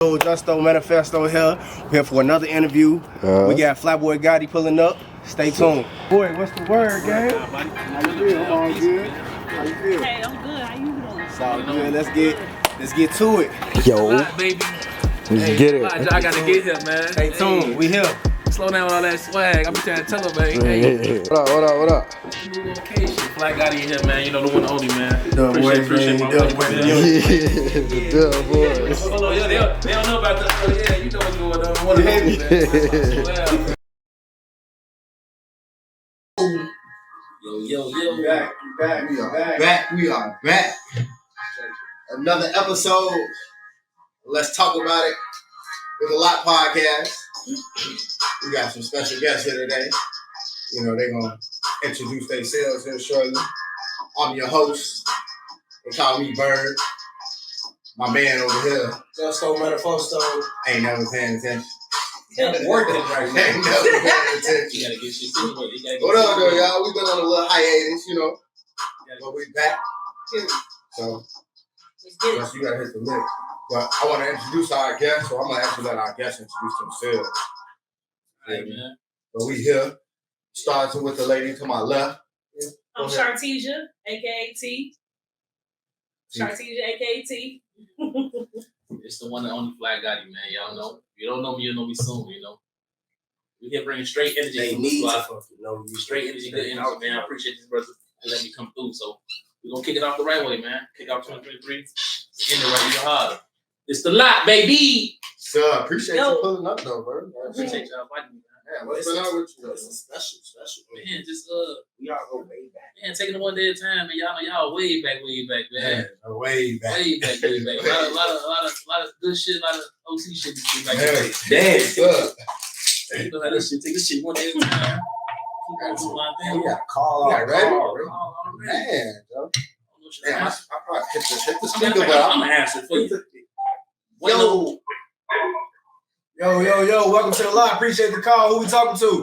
Justomanifesto here. We're here for another interview. We got Flyboy Goddy pulling up. Stay tuned. Boy, what's the word, gang? How you feel? I'm all good. How you feel? Hey, I'm good. How you doing? It's all good. Let's get to it. Yo, baby. let's get it. I gotta get here, man. Stay tuned. We here. Slow down with all that swag. I'm trying to tell her, man. Hey, What up? new location. Fly Goddy in here, man. You know the one and only, man. Appreciate my brother. The dub boys. Hold on, they don't know about that. Yeah, you know what's going on. What man. Yo. We are back. Another episode. Let's talk about it with a lot podcast. We got some special guests here today. You know, they're gonna introduce themselves here shortly. I'm your host. They call me Bird. My man over here, Justomanifesto, ain't never paying attention. Working right now. Ain't never paying attention. You gotta get shit to it. What up, though, y'all? We've been on a little hiatus, you know, but we back. So, yes, you gotta hit the lick. But I want to introduce our guests, so I'm gonna actually let our guests introduce themselves. Hey, man. But we here, starting with the lady to my left. I'm Shartesia, aka T. Shartesia, aka T. It's the one and only Fly Goddy, man. Y'all know. If you don't know me, you'll know me soon, you know. We here bringing straight energy. They from need the to squad. know you. Straight energy, good energy, man. I appreciate these brothers to let me come through. So we're gonna kick it off the right way, man. Kick off 2023. End it right even harder. It's the lot, baby. So I appreciate you pulling up though, bro. I appreciate y'all fighting me, man. Yeah, what's been up with you? This is special. Man, just We all go way back. man, taking it one day at a time, man. Y'all know y'all way back, man. Way back. Way back. A lot of good shit, a lot of OC shit. Like Damn, sir. you know how this shit. Take this shit one day at a time. Keep on doing my thing. We got a call already. Already. Man, Joe. Damn, I probably hit the I'm speaker, but I'm gonna answer for you. Yo, welcome to the live. Appreciate the call. Who we talking to? Yo,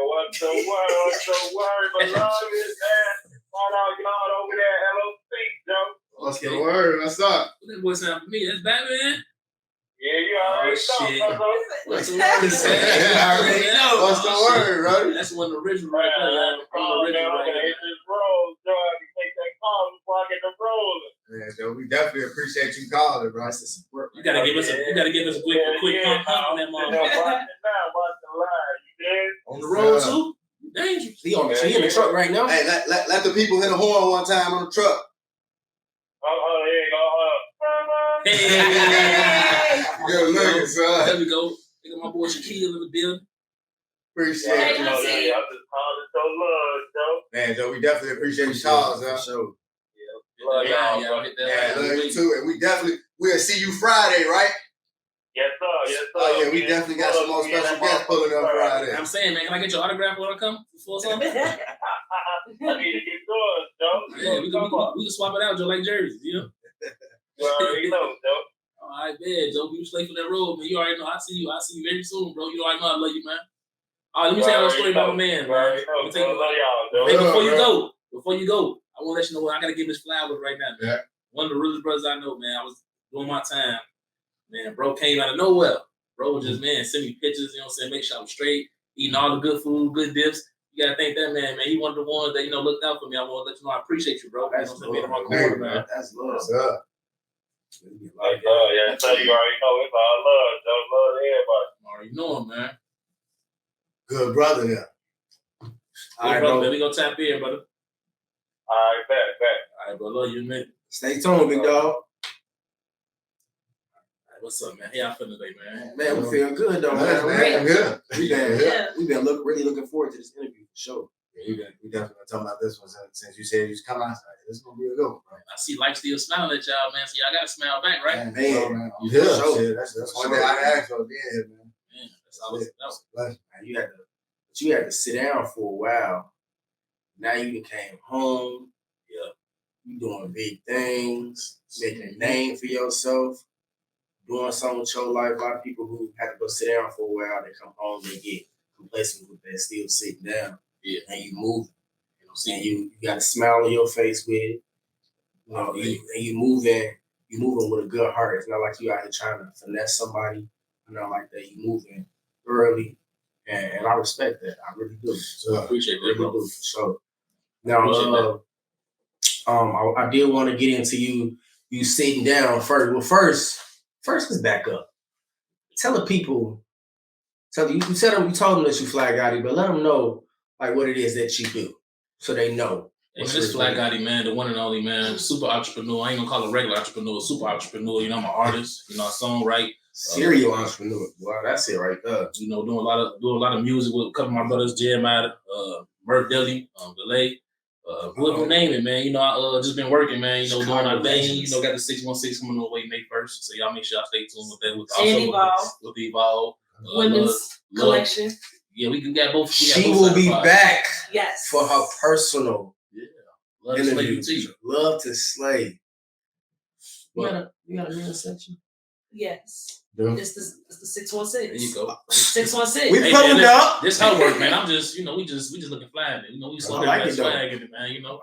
what's the word? My love is man. Shout out y'all over there at LOC, Joe. What's the word? What's up? That boy sound for me. That's Batman. Yeah, you already shit. know, brother. What's the word? I already know. What's the word, bro? That's one of the original right there. I'm gonna hit this roll, Joe. I can take that call before I get the rolling. Yeah, Joe, we definitely appreciate you calling, bro. You gotta give us a quick pump on that motherfucker. Watch the line, you did? On the road too. Dangerous. He in the truck right now. Hey, let the people hit a horn one time on the truck. Oh, here you go. Hey. Good looking, son. There we go. Look at my boy Shaquille in the building. Appreciate Hey, you. let's see. I'm just calling so love, Joe. Man, Joe, we definitely appreciate you calls, huh? Sure. Love y'all, y'all hit that. Yeah, love you too. And we'll see you Friday, right? Yes, sir. Oh, yeah, we definitely got some more special guests pulling up Friday. I'm saying, man, can I get your autograph when I come before something? I need to get yours, Joe. Yeah, we can swap it out, Joe, like jerseys, you know? You already know, Joe. All right, man, Joe, you slave for that road, man. You already know. I see you very soon, bro. You already know I love you, man. All right, let me tell you a story about my man, man. Let me tell you about y'all, hey, before you go, I want to let you know what I gotta give this flowers right now, man. Yeah. One of the realest brothers I know, man. I was doing my time. Man, bro came out of nowhere. Bro was just, man, send me pictures, you know what I'm saying? Make sure I'm straight, eating all the good food, good dips. You gotta thank that man. He one of the ones that, you know, looked out for me. I want to let you know I appreciate you, bro. That's being in my corner, man. That's love. What's up? Yeah, so you already know it's all love, Joe. Love to everybody. I already know him, man. Good brother there. All right, brother, man. We gonna tap in, brother. All right, back. All right, bro. Love you, man. Stay tuned, big dog. What's up, man? How y'all feeling today, man? Man, we feel good though, Man, man. good. We've been really looking forward to this interview for sure. Yeah, we definitely talking about this one since you said you was coming outside. This is gonna be a good one, bro. I see life still smiling at y'all, man. So y'all gotta smile back, right? Man, you yeah, sure. shit, that's one thing I asked for being here, man. Man, that's all it's about. Man, you had to sit down for a while. Now you came home. Yeah. You doing big things, making a name for yourself, doing something with your life. A lot of people who have to go sit down for a while, they come home, they get complacent with that, still sitting down. Yeah. And you move. You know what I'm saying? You got a smile on your face with it. You know, you moving, you moving with a good heart. It's not like you out here trying to finesse somebody. Not like that. You moving thoroughly, and I respect that. I really do. So I appreciate that, really bro. do for sure. Now, I did want to get into you sitting down first. Well, first let's back up. Tell the people. You told them that you fly Goddy, but let them know like what it is that you do, so they know. And this Flat Goddy, man, the one and only, man, super entrepreneur. I ain't gonna call it regular entrepreneur, super entrepreneur. You know, I'm an artist. You know, I songwrite. Serial entrepreneur. Wow, that's it right there. You know, doing a lot of music with a couple of my brothers, Jeremiah, Litty, Delay, whoever name it, man. You know, I just been working, man. You know, doing our thing. You know, got the 616 coming away May 1st. So y'all make sure y'all stay tuned with that. With Evolve. Women's collection. Yeah, we got both. She will be back. Yes. For her personal. Love to slay you. Love to slay. You got a mail section? Yes. Yeah. It's the 616. There you go. 616. We pulled up. This how work, man. I'm just, you know, we just looking fly, man. You know, we slow down flag in it, man. You know.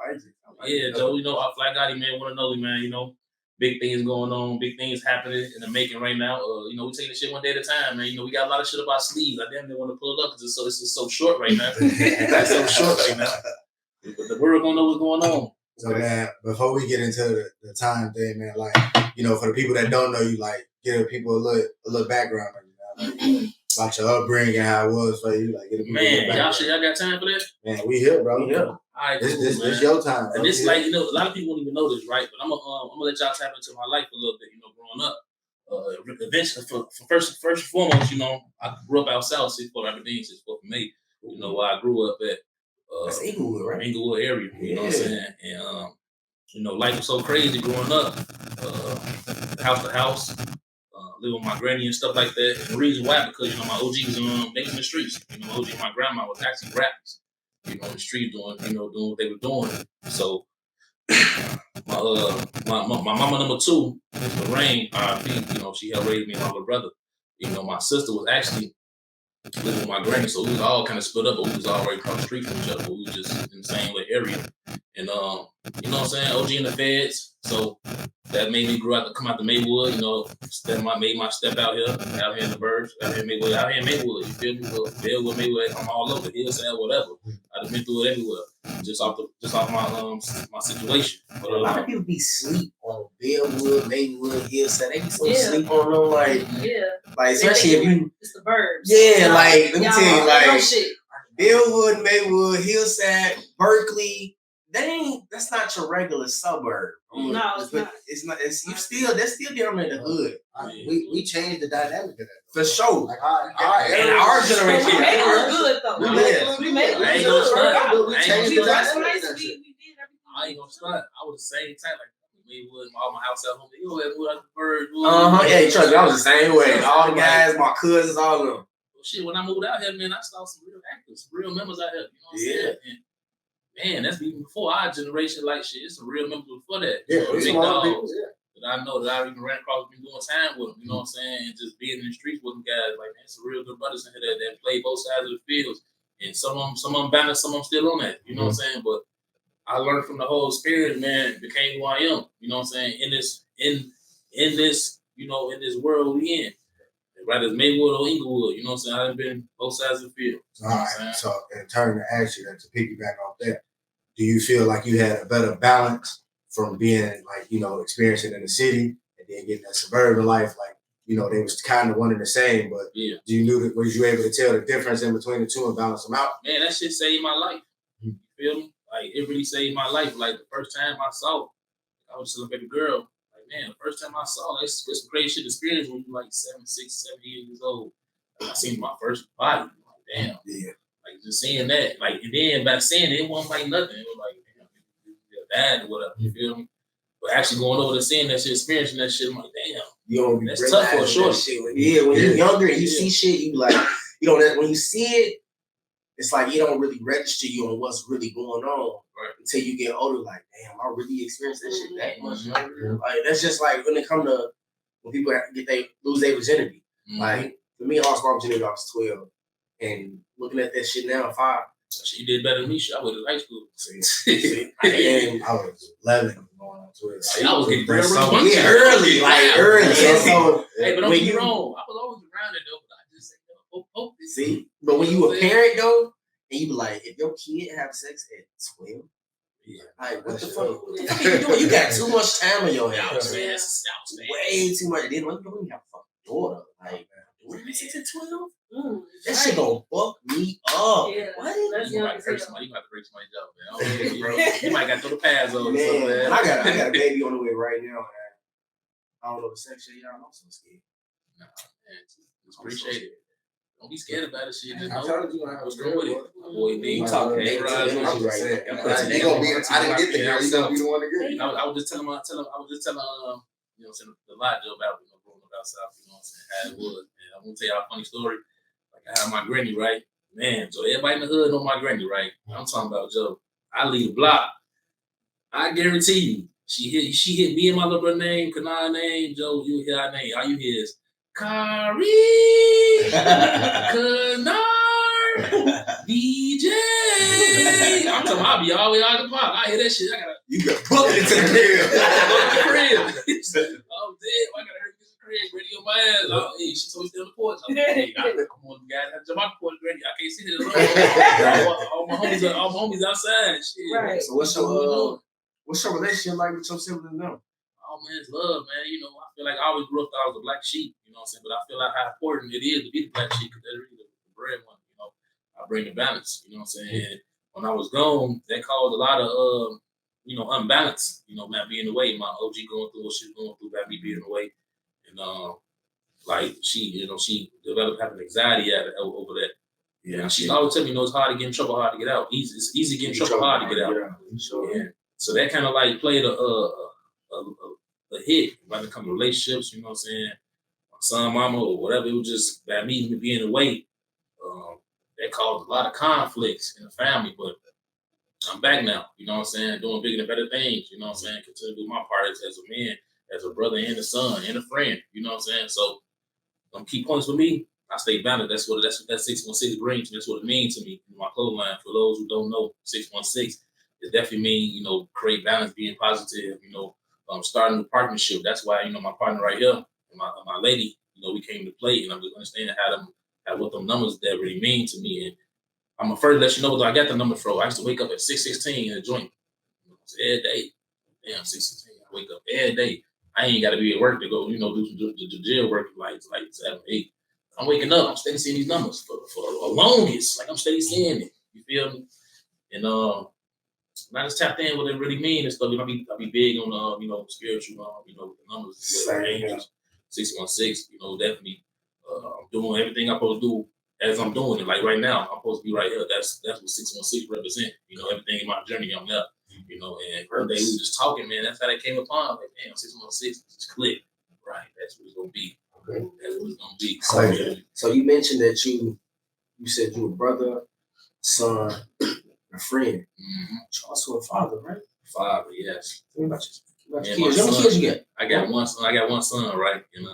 Yeah, Joe. You know, our Flat Goddy, man, one and only, man. You know, big things going on, big things happening in the making right now. You know, we taking the shit one day at a time, man. You know, we got a lot of shit up our sleeves. I damn near want to pull it up because it's just so short right now. It's so short right now. But the world gonna know what's going on. So man, before we get into the time thing, man, like, you know, for the people that don't know you, like, give people a little background on you, man, like, about your upbringing and how it was for you, like, man, y'all got time for that? Man, we here, bro. We here. All right, this your time, bro. And this, like, you know, a lot of people don't even know this, right? But I'm gonna let y'all tap into my life a little bit. You know, growing up, eventually, for first and foremost, you know, I grew up out south, 64 Aberdeen, 64 for me. You know, where I grew up at. That's Inglewood, right? Inglewood area, you know what I'm saying? And, you know, life was so crazy growing up, house to house, living with my granny and stuff like that. And the reason why, because, you know, my OG was they was in the streets. You know, my OG and my grandma was actually rappers, you know, in the street doing what they were doing. So, my mama number 2, Lorraine, RIP, you know, she helped raise me and my little brother. You know, my sister was actually living with my granny, so we was all kind of split up, but we was all right across the street from each other, but we was just in the same little area. And you know what I'm saying, OG in the feds, so that made me come out to Maywood, you know, made my step out here in the burbs, out here in Maywood, you feel me? Bellwood, Maywood, I'm all over, hillside, whatever. I've been through it everywhere, just off my situation. But a lot of people be sleep on Bellwood, Maywood, hillside. They be so sleep on them, like especially if you. It's the burbs. Yeah, like let me tell you, like shit. Bellwood, Maywood, hillside, Berkeley. That's not your regular suburb. No, it's not. It's not. That's still down in the hood. We changed the dynamic of that for sure. Like our generation, we made it look good though. We made it look good. I ain't gonna start. I was the same type, like Maywood, all my house out home. You know, the bird. Yeah, trust me, I was the same way. All the guys, my cousins, all of them. Well, shit, when I moved out here, man, I saw some real actors, some real members out here. You know what I'm saying? And, man, that's even before our generation. Like shit, it's some real members before that. Yeah, big dogs that I know that I even ran across, been doing time with them. You know what I'm saying? And just being in the streets with them guys, like man, some real good brothers in here that play both sides of the fields. And some of them balanced, some of them still on that. You know what I'm saying? But I learned from the whole experience, man. Became who I am. You know what I'm saying? In this, you know, in this world we in. Whether it's Maywood or Inglewood, you know what I'm saying? I've been both sides of the field. All right. So in turn to ask you that, to piggyback off that, do you feel like you had a better balance from being like, you know, experiencing in the city and then getting that suburban life? Like, you know, they was kind of one and the same, but yeah. Was you able to tell the difference in between the two and balance them out? Man, that shit saved my life. You feel me? Like, it really saved my life. Like, the first time I saw it, I was celebrating a girl. Like, man, the first time I saw it, it's some crazy shit experience when you're like 7, 6, 7 years old. Like, I seen my first body. Like, damn. Yeah. Like, just seeing that. Like, and then by seeing it, it wasn't like nothing. It was like, damn, you're bad or whatever. You feel me? But actually going over to seeing that shit, experiencing that shit, I'm like, damn. You don't be that's tough for a short. When you're younger and you see shit, you like, you know, when you see it, it's like you don't really register you on what's really going on until you get older. Like, damn, I really experienced that shit that much. Like, that's just like when it come to when people lose their virginity. Like, for me, I lost my virginity when I was 12, and looking at that shit now, 5. You did better than me. I went to high school. I was 11 when going on 12. I was getting real early. So Hey, but don't when get me you wrong. I was always around it though, but I just say, hope this. see, but when you a parent though, and you be like, if your kid have sex at 12, Yeah. like what the fuck? What the fuck are you doing? You got too much time on your hands. Way too much. Then when you have a fucking daughter, like, what you 6 at 12? That shit gonna fuck me up. Yeah. What? You might hurt somebody. You might have to break somebody's job, man. I don't know, bro. You might got to throw the pads over. Man, I got a baby on the way right now, man. I don't know the sex shit, y'all. I'm so scared. Nah, man, just appreciate it. Don't be scared about it, shit. Just I'm know telling you, what's wrong with it. Boy, We me talking hey, big Raj, energy I'm right saying, now. They gonna be. I didn't get the girl. You gonna be the one to get it. I was just telling you know, saying the lot about growing up outside. You know what I'm saying? How it was. And I'm gonna tell y'all a funny story. Like I had my granny, right? Man, so everybody in the hood know my granny, right? I'm talking about Joe. I leave the block. I guarantee you, she hit me and my little brother name, Kanai name, Joe. You hear our name? All you hear is Kari, Kanar, DJ. I'm talking. I'll be all the way out of the park. I hear that shit. You got booked into the crib. I'm dead. I gotta hurt this crib. Ready on my ass. Hey, she told me to stay on the porch. I'm like, hey, come on, guys. I jump out the porch, Granny. I can't see it alone. all my homies outside. Shit. Right. So what's your relationship like with your siblings now? Oh man, it's love, man. You know, I feel like I always grew up that I was a black sheep. You know what I'm saying? But I feel like how important it is to be the black sheep because they're really the bread one. You know, I bring the balance. You know what I'm saying? And when I was gone, that caused a lot of unbalance. You know, man, being away. My OG going through what she was going through about me being away, and like she developed having anxiety over that. Yeah, and she always tell me, it's hard to get in trouble, hard to get out. It's easy to get in trouble, hard to get out. Yeah. So that kind of like played a hit when it comes to relationships. You know what I'm saying? My son, mama, or whatever. It was just by me being away. That caused a lot of conflicts in the family, but I'm back now. You know what I'm saying? Doing bigger and better things. You know what I'm saying? Continue to do my part as a man, as a brother and a son and a friend. You know what I'm saying? So some key points for me. I stay balanced. That's what that 616 brings. That's what it means to me. My clothing line. For those who don't know, 616 it definitely means create balance, being positive. Starting a partnership. That's why my partner right here, my lady. We came to play, and I'm just understanding what them numbers that really mean to me. And I'm gonna first let you know that I got the number for. I used to wake up at 6:16 in a joint. Every day. Damn, 6:16. I wake up every day. I ain't got to be at work to go, do the jail work like 7, 8. I'm waking up. I'm steady seeing these numbers for the longest. Like I'm steady seeing it. You feel me? And I just tapped in what it really means and stuff. I be big on spiritual, the numbers, angels, 616. Definitely doing everything I'm supposed to do as I'm doing it. Like right now, I'm supposed to be right here. That's what 616 represent. Everything in my journey, I'm up. And one day we were just talking, man. That's how they came upon. Like, damn, 616 just click. Right, that's what it's gonna be. Okay. That's what it's gonna be. So you mentioned that you said you a brother, son, a friend. Mm-hmm. You're also a father, right? Father, yes. What about kids? How many kids you got? I got one son. Right? And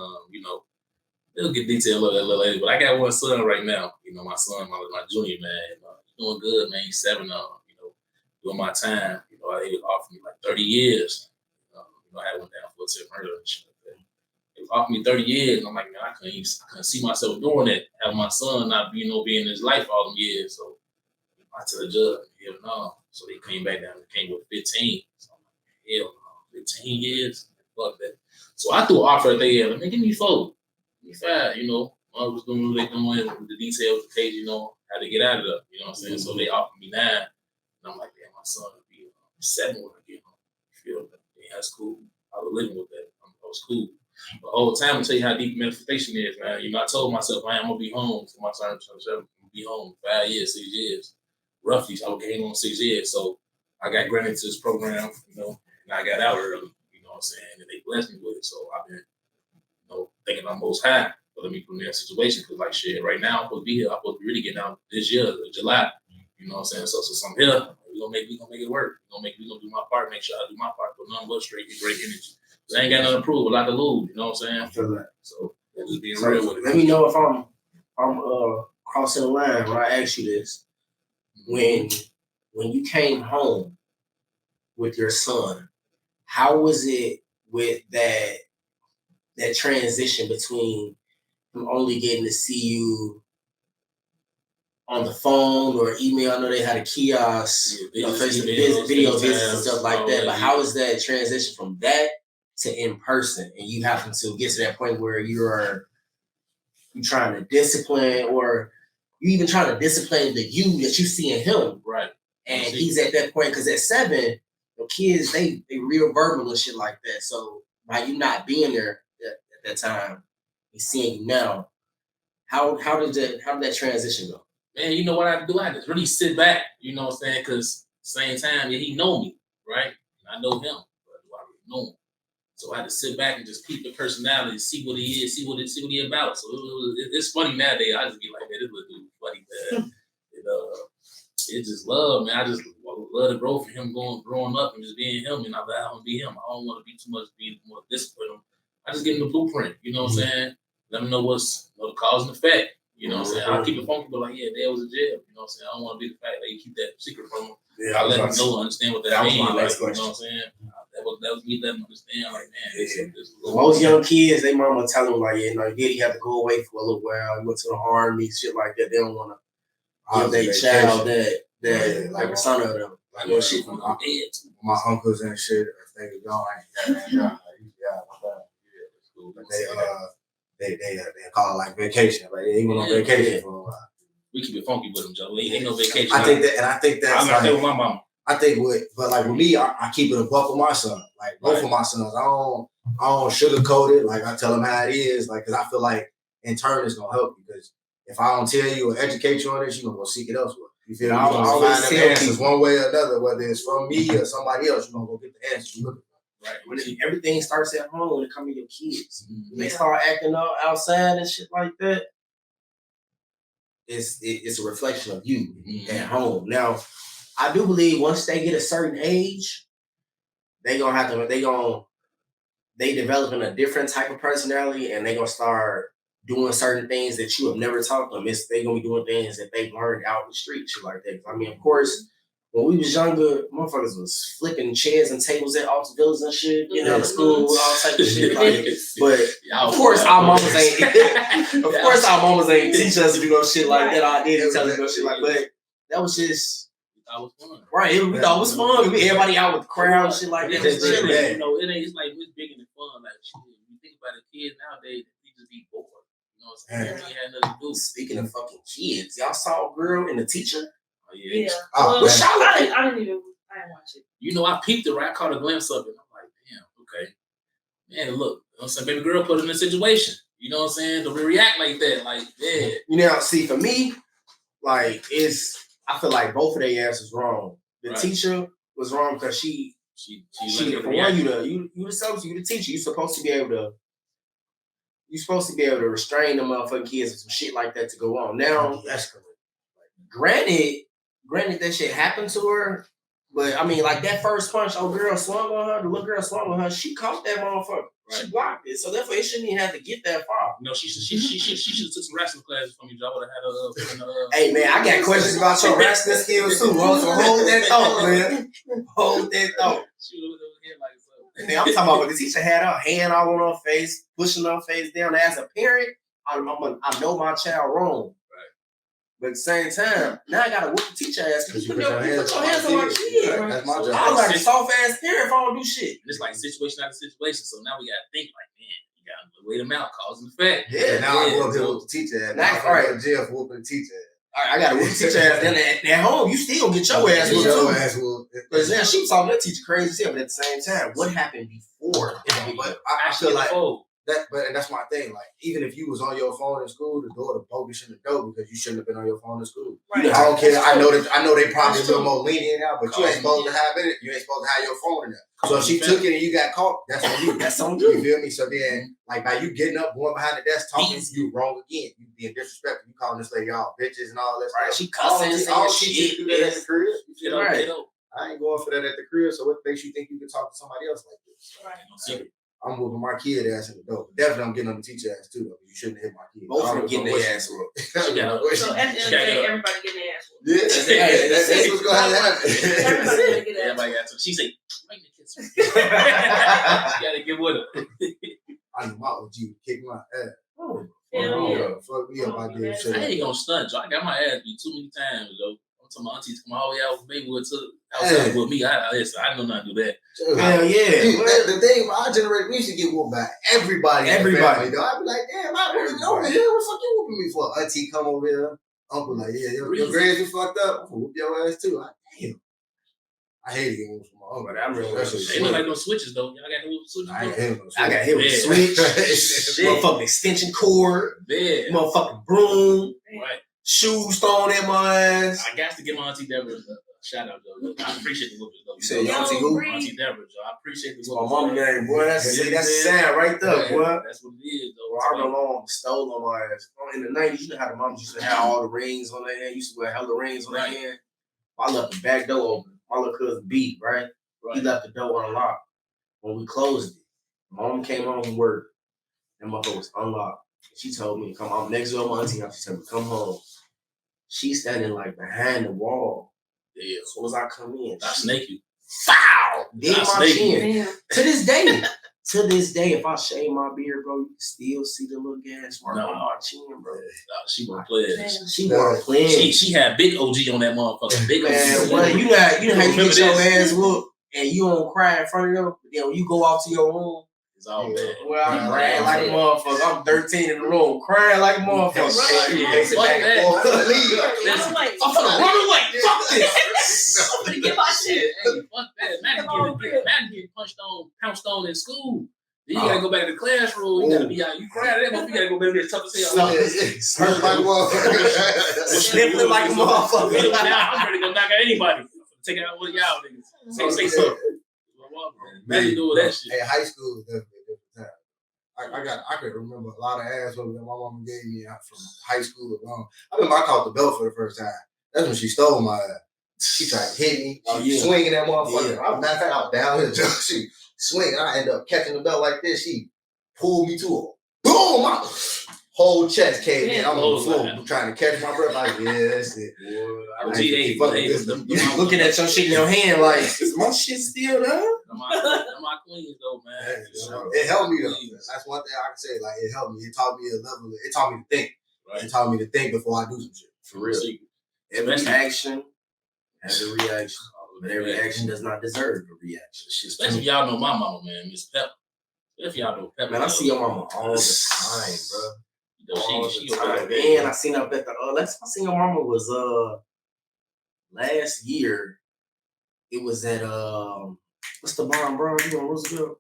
they'll get detailed a little later, but I got one son right now. My son, my junior man, he's doing good, man. He's 7. Doing my time. He was offering me like 30 years. I had one down for a tip murder and shit like that. It was offering me 30 years, and I'm like, man, I couldn't see myself doing that. Having my son not be in his life all them years. So I tell the judge, hell no. So they came back down and came with 15. So I'm like, hell no, 15 years? Fuck that. So I threw an offer at their head. Man, give me 4. Give me 5, I was doing what they doing with the details of the case, how to get out of there. You know what I'm saying? So they offered me 9. And I'm like, damn, my son would be 7 when I get home. You feel me? Yeah, that's cool. I was living with that. I was cool. The whole time, I'll tell you how deep manifestation is, man. I told myself, man, I'm going to be home for my son. I'm going to be home 5 years, 6 years. Roughly, I came on 6 years. So I got granted to this program, and I got out early, you know what I'm saying? And they blessed me with it. So I've been, thinking I'm most high. But let me put me in that situation because, like, shit, right now, I'm supposed to be here. I'm supposed to be really getting out this year, July. You know what I'm saying? So I'm here. We're gonna make it work. We're gonna do my part, make sure I do my part, but nothing but straight, get great energy. I ain't got nothing to prove, a lot to lose, you know what I'm saying? I feel that. So just being real with it. Let me know if I'm crossing the line when I ask you this. When you came home with your son, how was it with that transition between him only getting to see you on the phone or email? I know they had a kiosk, video visits and stuff like that. But how is that transition from that to in person? And you happen to get to that point where you're trying to discipline, or you even trying to discipline the you that you see in him, right? And he's at that point because at 7, the kids they real verbal and shit like that. So by you not being there at that time, he's seeing you now. How did that transition go? Man, you know what I had to do? I had to really sit back, you know what I'm saying? Because same time, he know me, right? And I know him, but I already know him. So I had to sit back and just peep the personality, see what he is, see what he about. So it's funny nowadays. I just be like, man, this little dude funny, man. It's just love, man. I just love to grow for him growing up and just being him. And I want to be him. I don't want to be too much being more disciplined. I just give him the blueprint, you know what I'm saying? Let him know what's the cause and effect. You know what I'm saying? I'll keep it funky, but like, yeah, Dad was in jail. You know what I'm saying? I don't want to be the fact that you keep that secret from him. Yeah, I let him know, understand what that means. Was my like, next question. You know what I'm saying? That was me letting him understand, like, man, this most young kids, they mama tell them, like, Diddy had to go away for a little while. He went to the army, shit like that. They don't want to give their child that like a son of them. Like, shit from my kids. My uncles and shit, if they was gone, they call it like vacation. Like he went on vacation for a while. We keep it funky with him, Joe. Ain't no vacation. I think that's I'm not with my mama. I think with me, I keep it a buck with my son. Like both of my sons, I don't sugarcoat it. Like I tell them how it is. Like because I feel like in turn it's gonna help you. Because if I don't tell you or educate you on this, you're gonna go seek it elsewhere. You feel me? You're gonna find the answers one way or another, whether it's from me or somebody else. You're gonna go get the answers you're looking for. Right. When everything starts at home when it comes to your kids. When they start acting up outside and shit like that, it's a reflection of you at home. Now, I do believe once they get a certain age, they developing a different type of personality, and they gonna start doing certain things that you have never taught them. They gonna be doing things that they learned out in the street, shit like that. I mean, of course, when we was younger, motherfuckers was flipping chairs and tables at Alta Villas and shit, at school, all type of shit. But of course, our mamas ain't teach us to do no shit like that. I didn't tell us no shit like that. But that was just. That was fun. Right, we thought it was fun. Everybody out with the crowd and shit like that. It's like it's bigger than fun. Like shit, when you think about the kids nowadays, they just be bored. You know what I'm saying? They had nothing to do. Speaking of fucking kids, y'all saw a girl and the teacher? Oh, yeah. I didn't watch it. You know, I peeped it, right? I caught a glimpse of it. I'm like, damn, okay. Man, look, you know what I'm saying? Baby girl put in a situation. You know what I'm saying? To react like that. Like, yeah. You know, see, for me, like, I feel like both of their answers wrong. The teacher was wrong because she for one, you the teacher. You're supposed to be able to restrain the motherfucking kids and some shit like that to go on. Now, that's correct. Granted that shit happened to her, but I mean, like that first punch, the little girl swung on her, she caught that motherfucker. Right. She blocked it, so therefore it shouldn't even have to get that far. No, she should have took some wrestling classes from you, Joe. I would have had a. Hey man, I got questions about your wrestling skills too. So hold that thought, man. Hold that thought. Man, I'm talking about the teacher had her hand all on her face, pushing her face down. As a parent, I know my child wrong. But at the same time, now I gotta whoop the teacher ass because you put your hands on my kid. Right? That's my job. I'm like a soft ass parent if I don't do shit. It's like situation after situation. So now we gotta think like, man, you gotta wait them out, cause and effect. Yeah, now I go up here with the teacher ass. Now I go to jail for whooping the teacher ass. All right, I gotta whoop the teacher ass. Then at home, you still get your ass whooped. Because now she was talking that teacher crazy as hell. But at the same time, what happened before? But I feel like that's my thing. Like, even if you was on your phone in school, the door to bogus in the door because you shouldn't have been on your phone in school. Right. I don't care. I know they probably a little more lenient now, but you ain't supposed to have it. You ain't supposed to have your phone in there. So if she took it and you got caught, that's on you. That's on you. You feel me? So then, like, by you getting up, going behind the desk, talking, you wrong again. You being disrespectful. You calling this lady y'all bitches and all that stuff. She cussing, all she do that at the crib. Right. I ain't going for that at the crib. So what makes you think you can talk to somebody else like this? Right. I'm whooping my kid ass in the door. Definitely I'm getting on the teacher ass too, though. You shouldn't hit my kid. Both of them getting their ass whooped. So at the end of the day, everybody getting their ass whooped. Yeah, that's what's going to happen. Everybody getting their ass whooped. Everybody got to. She said, kiss her. You gotta get with her. I know my OG would kick my ass. Hell yeah. Fuck me up, I did shit. I ain't gonna stunt, Joe. I got my ass beat too many times, Joe. I'm telling my aunties come all the way out with Baywood to outside with me. I know not to do that. Hell yeah. Dude, the thing, my generation, we used to get whooped by everybody. Everybody. I'd be like, damn, I wasn't over here. What the fuck you whooping me for? Auntie come over here. Uncle like, yeah, your grades are fucked up. I'm gonna whoop your ass too. Damn. I hated getting whooped from my uncle. I really They look like no switches though. Y'all got no switches. I got hit with a switch, motherfucking extension cord, motherfucking broom, Right. shoes thrown at my ass. I got to give my auntie Deborah a shout out though. I appreciate the whoopers though. You said your auntie who? Auntie Deborah, Joe. I appreciate the My whoopers. mama name, boy. That's the sound right there, boy. That's what it is though. Well, I remember my mom stole on my ass. In the 90s, you know how the moms used to have all the rings on their hand. Used to wear hella rings on their hand. I left the back door open. My little cousin B, right? He left the door unlocked. When we closed it, mom came home from work. And my door was unlocked. She told me to come home. Next door, my auntie, she told me, come home. She's standing like behind the wall. Yeah. As soon as I come in, I snake you. Foul! Did my chin. Damn. To this day, if I shave my beard, bro, you can still see the little gas mark on my chin, bro. She won't play it. She won't play it. She had big OG on that motherfucker. Big Man, OG. well, you know how you get your ass whooped and you don't cry in front of them. But then when you go off to your room, It's all bad. well, I'm crying like a motherfucker. I'm 13 in the room, crying like a motherfucker. Fuck that. I'm finna run away. Fuck this. I'm gonna get my shit. Hey, fuck that. Madden getting pounced on in school. Then you gotta go back to the classroom. You gotta be out. You cry at that, but you gotta go back there tough as hell. Hurt like a motherfucker. Sniffling like a motherfucker. Now I'm ready to go knock out anybody. Take out one of y'all niggas. Say something. Man, doing that shit. Hey, high school was definitely a different time. I could remember a lot of ass whooping that my mama gave me out from high school alone. I remember I caught the belt for the first time. That's when she stole my ass. She tried to hit me. I was swinging that motherfucker. Matter of fact, I was down here. She swinging. I ended up catching the belt like this. She pulled me to her. Boom! My whole chest caved in. I'm on the floor trying to catch my breath. Like, yeah, that's it. You looking at your shit in your hand like, is my shit still there? My queens though, man. It helped me though. That's one thing I can say. Like, it helped me. It taught me a level. It taught me to think. Right. It taught me to think before I do some shit. For real. Every action has a reaction. But every action does not deserve a reaction. Especially if y'all know my mama, man, Miss Pepper. If y'all know Pepper. Man, I see your mama all the time, bro. All the time. Man, I seen her at the I seen your mama was last year. It was at what's the bar, bro? You on Roosevelt?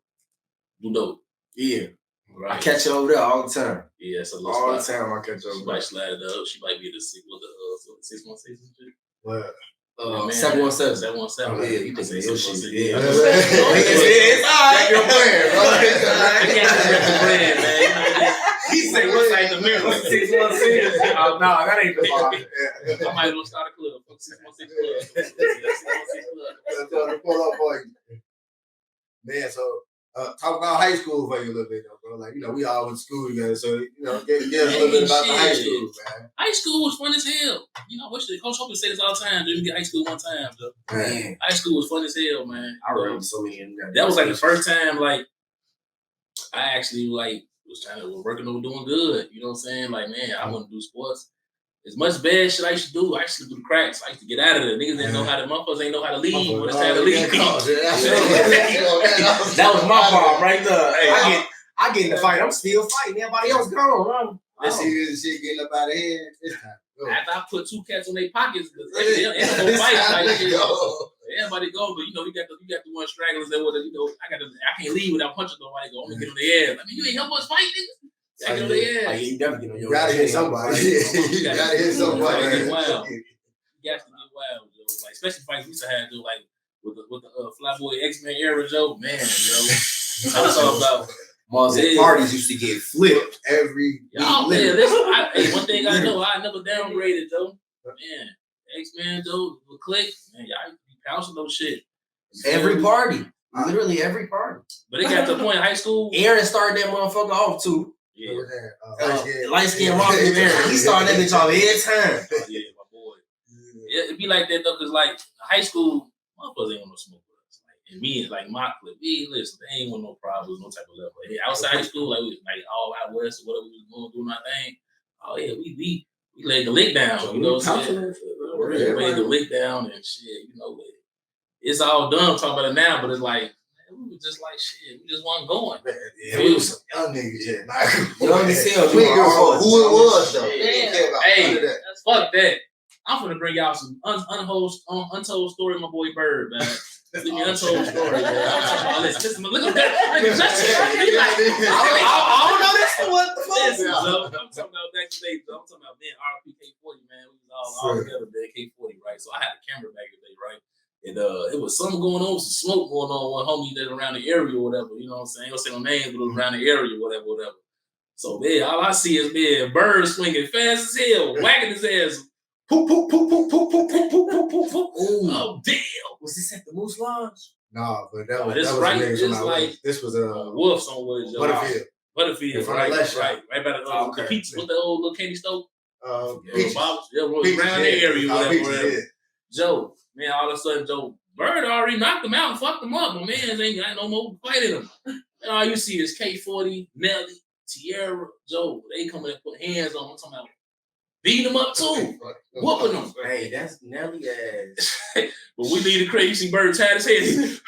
You know. Yeah. Right. I catch her over there all the time. Yeah, it's a little all spot. the time I catch her over there. She might slide it up. She might be the 616 and shit. What? 717. 717. Oh, yeah, you think it's your shit. Yeah. It's all right. Your brand, bro. I can't rep the brand, man. He said, what's like the mirror? 616. Oh, no, that ain't the bar. I might as well start a club. 616 club. 616 club. Let's pull up for you. Man, so talk about high school for you a little bit, though, bro. Like, we all went to school together, so, get us a little bit about the high school, man. High school was fun as hell. I wish Coach Hope would say this all the time. Didn't get high school one time, though. Man. High school was fun as hell, man. I remember so many. That was like the first time, like, I actually, like, was trying to working on doing good. You know what I'm saying? Like, man, I want to do sports. As much bad shit I used to do, I used to do the cracks. I used to get out of there. Niggas didn't know how to, motherfuckers ain't know how to leave when it's time to leave. That was my problem right there. Hey, I get in the fight. I'm still fighting. Everybody else gone. Let's see this shit getting up out of here. It's time. After I put 2 cats on their pockets, everybody fight. Like, everybody go, but you got the one stragglers that would, I can't leave without punching nobody. I'm gonna get on their ass. I mean, you ain't help us fight, niggas. I get on their ass. You definitely get on your ass. You gotta hit somebody. You gotta hit somebody. You got to get wild, Joe. Like, especially fights we used to have, Joe, like with the Flyboy X-Men era, Joe. Man, Joe. I'm talking about. Parties used to get flipped every week. One thing I know, I never downgraded, though. Man, X-Men, though, the click, man, y'all used to be pouncing those shit. Every party. Literally every party. But it got to the point in high school. Aaron started that motherfucker off, too. Yeah. Light-skinned Rocky Aaron. He started that bitch off every time. Yeah, my boy. It'd be like that, though, because, like, high school, motherfuckers ain't want no smoke with us. Like, And me, like my clique, listen, they ain't want no problems, no type of level. Hey, outside of school, like we was like all out west or whatever, we was doing our thing. Oh yeah, we laid the lick down, you know what I'm saying? We laid the lick down and shit, you know. It's all done talking about it now, but it's like, man, we was just like shit, we just wasn't going. Man, yeah, we was some young niggas, yeah. Young as hell. We didn't give a fuck who it was, though. Yeah. We didn't care about Hey, none of that. fuck that. I'm finna bring y'all some untold story of my boy Bird, man. Leave me untold story, man. Listen, look at that. Nigga, just I don't know this. What the fuck? Listen, I'm talking about back in the day. I'm talking about man, RP K40, man. We was all together, man. K40, right? So I had a camera back in the day, right? And it was something going on, some smoke going on with homie that around the area or whatever. You know what I'm saying? I ain't gonna say no names, but it was around the area, whatever. So man, all I see is man, Bird swinging fast as hell, whacking his ass. Poop, poop, poop, poop, poop, poop, poop, poop, poop, poop, poop. Oh damn! Was this at the Moose Lodge? No, but that was this that was right. niggas This when I like was- this was Wolf's on Woods. Butterfield. Right, front of Left right by the pizza with the old little candy stove. Peaches. Around the area, Peaches, whatever. yeah. Joe, man, all of a sudden, Joe Bird already knocked him out and fucked him up. My man ain't got no more fighting him. And all you see is K40, Nelly, Tierra, Joe. They coming and put hands on him. I'm talking about beating him up too, whooping him. Hey, that's Nelly ass. But we leave the crazy. You see Bird tied his head.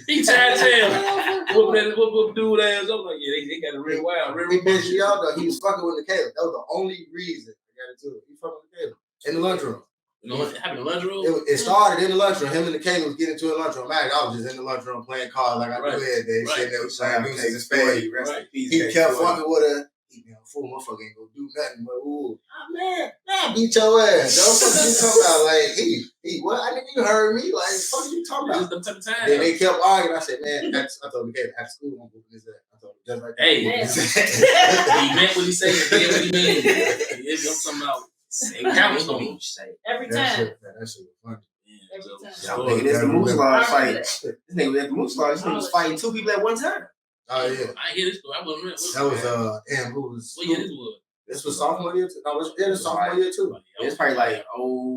He tied his head. Whoop dude ass. I'm like, yeah, they got it real wild. He bitched you out though. He was fucking with the Caleb. That was the only reason I got into it. He fucking with the Caleb in the lunchroom. You know what happened in the lunchroom? It started in the lunchroom. Him and the Caleb was getting into the lunchroom. Man, I was just in the lunchroom playing cards like I do every day. Sitting there playing music and spades. He kept fucking with her. He fool motherfucker ain't gonna do nothing but ooh. Man, beat your ass. Don't fuck you talking about like he what? I think you heard me. Like fuck you talking about. Them type of time. Then they kept arguing. I said, man, I told the kid after school I'm whooping his ass. I told him just like that. Hey, he meant what he said and did what he meant. I'm talking about Every time. That shit was funny. Y'all nigga, this the Moose Lodge fight. This nigga was at the Moose Lodge. This nigga was fighting two people at one time. Oh yeah. I hear this story. I wasn't real. That was damn who was What year this was? This was sophomore year too. No, it was sophomore year too. It was probably like